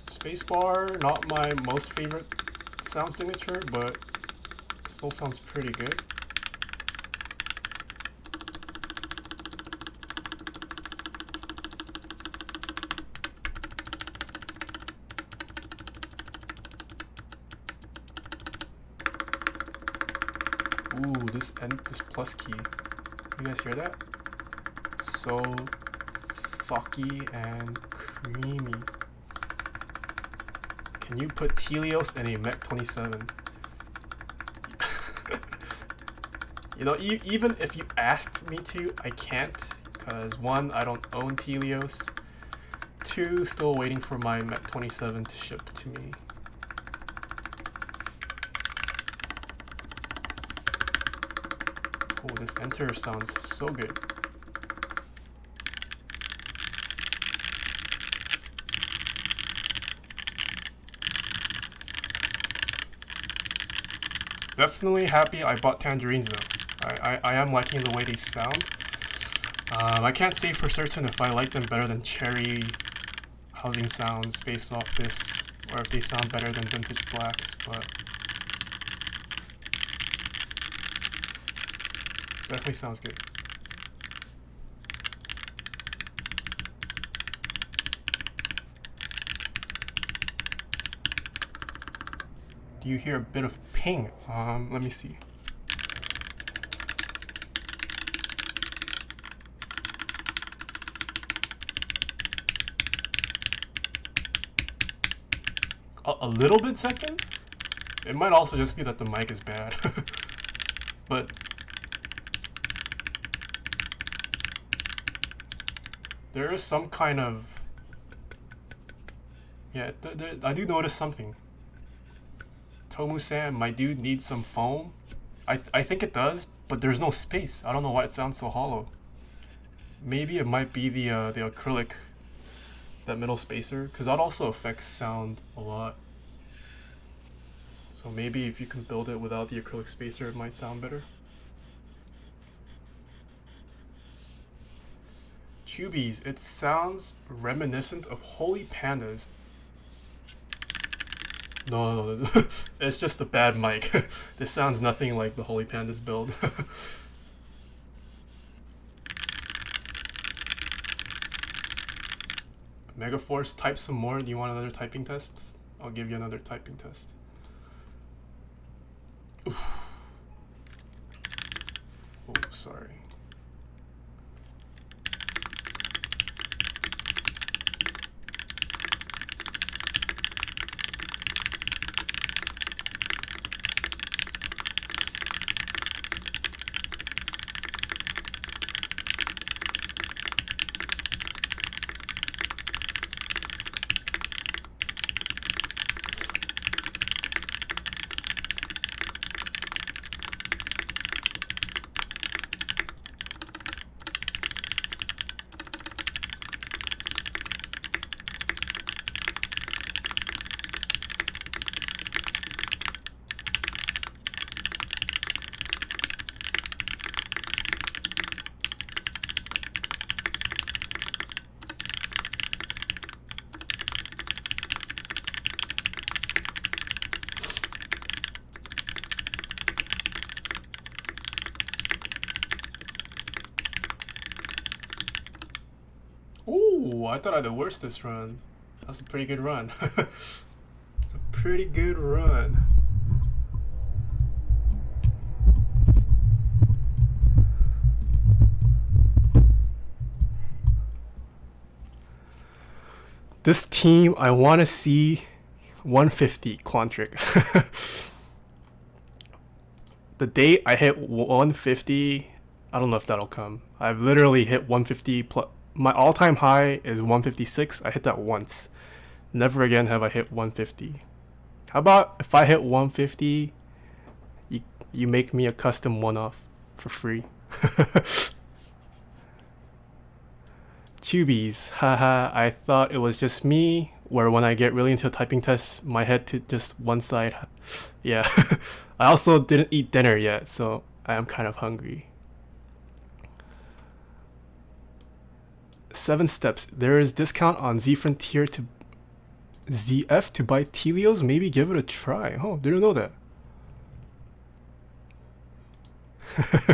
Spacebar, not my most favorite sound signature, but still sounds pretty good. Ooh, this plus key. You guys hear that? It's so thocky and creamy. Can you put Telios in a Mech 27? You know, even if you asked me to, I can't. Because 1, I don't own Telios. 2, still waiting for my Mech 27 to ship to me. Oh, this enter sounds so good. Definitely happy I bought tangerines though. I am liking the way they sound. I can't say for certain if I like them better than cherry housing sounds based off this, or if they sound better than vintage blacks, but definitely sounds good. Do you hear a bit of ping? Let me see. A little bit second? It might also just be that the mic is bad. But there is some kind of, yeah, I do notice something. Tomu-san, my dude needs some foam. I think it does, but there's no space. I don't know why it sounds so hollow. Maybe it might be the acrylic, that middle spacer, because that also affects sound a lot. So maybe if you can build it without the acrylic spacer, it might sound better. Tubies, it sounds reminiscent of Holy Pandas. No, it's just a bad mic. This sounds nothing like the Holy Pandas build. Megaforce, type some more. Do you want another typing test? I'll give you another typing test. Oof. Oh, sorry. Ooh, I thought I did worse this run. That's a pretty good run. It's a pretty good run. This team, I want to see 150 Quantric. The day I hit 150, I don't know if that'll come. I've literally hit 150 plus. My all-time high is 156. I hit that once. Never again have I hit 150. How about if I hit 150, you make me a custom one-off for free. Tubies, haha, I thought it was just me, where when I get really into typing tests, my head to just one side. Yeah. I also didn't eat dinner yet, so I am kind of hungry. 7 steps. There is discount on Z Frontier to ZF to buy Telios. Maybe give it a try. Oh, didn't know that.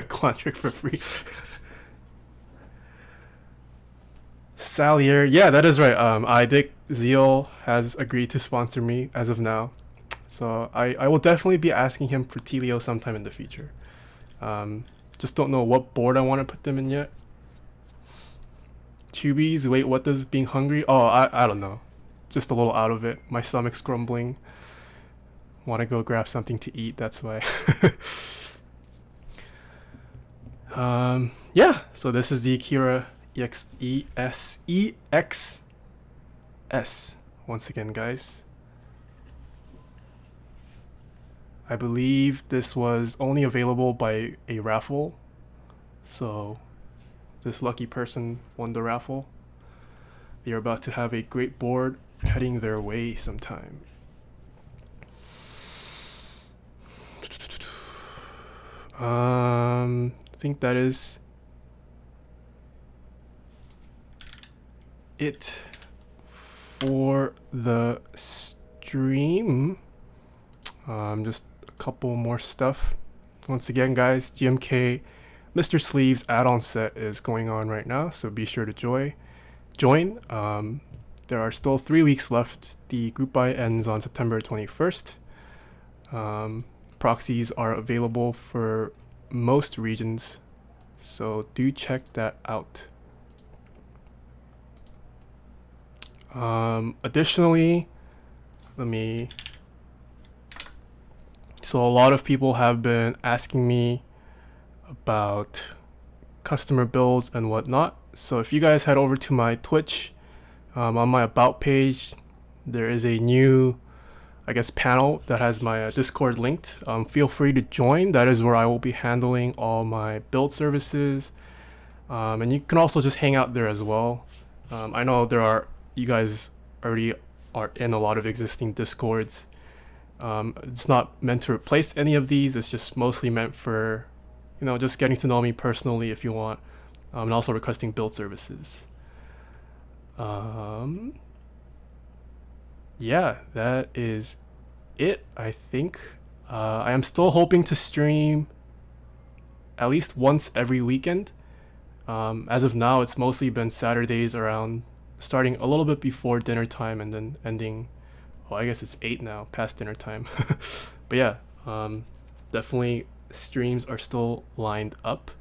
Quantric for free. Salier, yeah, that is right. Idic Zeal has agreed to sponsor me as of now, so I will definitely be asking him for Telio sometime in the future. Just don't know what board I want to put them in yet. Tubies, wait, what does being hungry? Oh, I don't know. Just a little out of it. My stomach's grumbling. Want to go grab something to eat, that's why. Yeah, so this is the Akira EXS. Once again, guys. I believe this was only available by a raffle, so this lucky person won the raffle. They are about to have a great board heading their way sometime. I think that is it for the stream. Just a couple more stuff. Once again, guys, GMK Mr. Sleeves add-on set is going on right now, so be sure to join. There are still 3 weeks left. The group buy ends on September 21st. Proxies are available for most regions, so do check that out. Additionally, so a lot of people have been asking me about customer builds and whatnot. So if you guys head over to my Twitch, on my about page, there is a new, I guess, panel that has my Discord linked. Feel free to join. That is where I will be handling all my build services. And you can also just hang out there as well. I know you guys already are in a lot of existing Discords. It's not meant to replace any of these. It's just mostly meant for, just getting to know me personally if you want, and also requesting build services. Yeah, that is it, I think. I am still hoping to stream at least once every weekend. As of now, it's mostly been Saturdays around, starting a little bit before dinner time and then ending, well, I guess it's 8 now, past dinner time. But yeah, definitely streams are still lined up.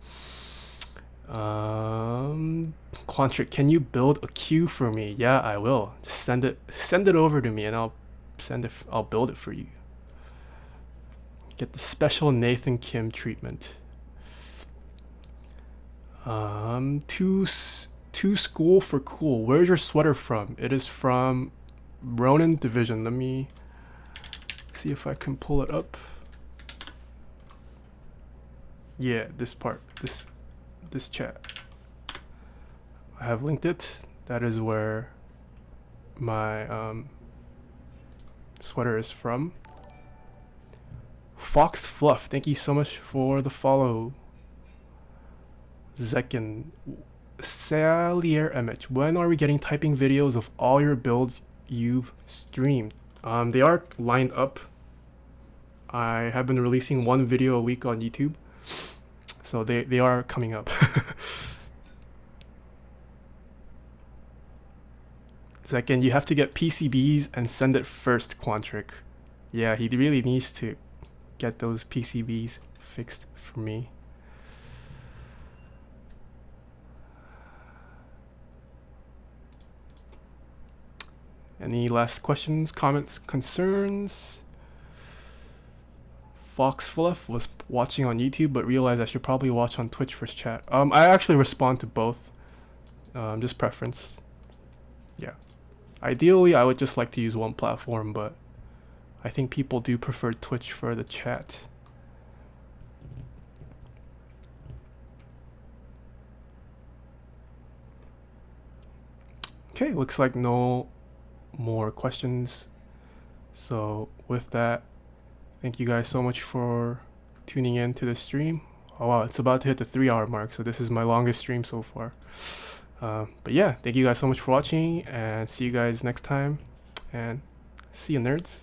Quantric, can you build a queue for me? Yeah, I will. Just send it over to me and I'll build it for you. Get the special Nathan Kim treatment. To school for cool. Where's your sweater from? It is from Ronin Division. Let me see if I can pull it up. Yeah, this part, this chat. I have linked it. That is where my sweater is from. Fox Fluff, thank you so much for the follow. Zekin, Salier MH, when are we getting typing videos of all your builds you've streamed? They are lined up. I have been releasing 1 video a week on YouTube, so they are coming up. Second, you have to get PCBs and send it first, Quantric. Yeah, he really needs to get those PCBs fixed for me. Any last questions, comments, concerns? Fox Fluff was watching on YouTube but realized I should probably watch on Twitch for chat. I actually respond to both. Just preference. Yeah. Ideally, I would just like to use one platform, but I think people do prefer Twitch for the chat. Okay, looks like no more questions. So with that, thank you guys so much for tuning in to the stream. Oh wow, it's about to hit the 3-hour mark, so this is my longest stream so far. But yeah, thank you guys so much for watching, and see you guys next time, and see you, nerds.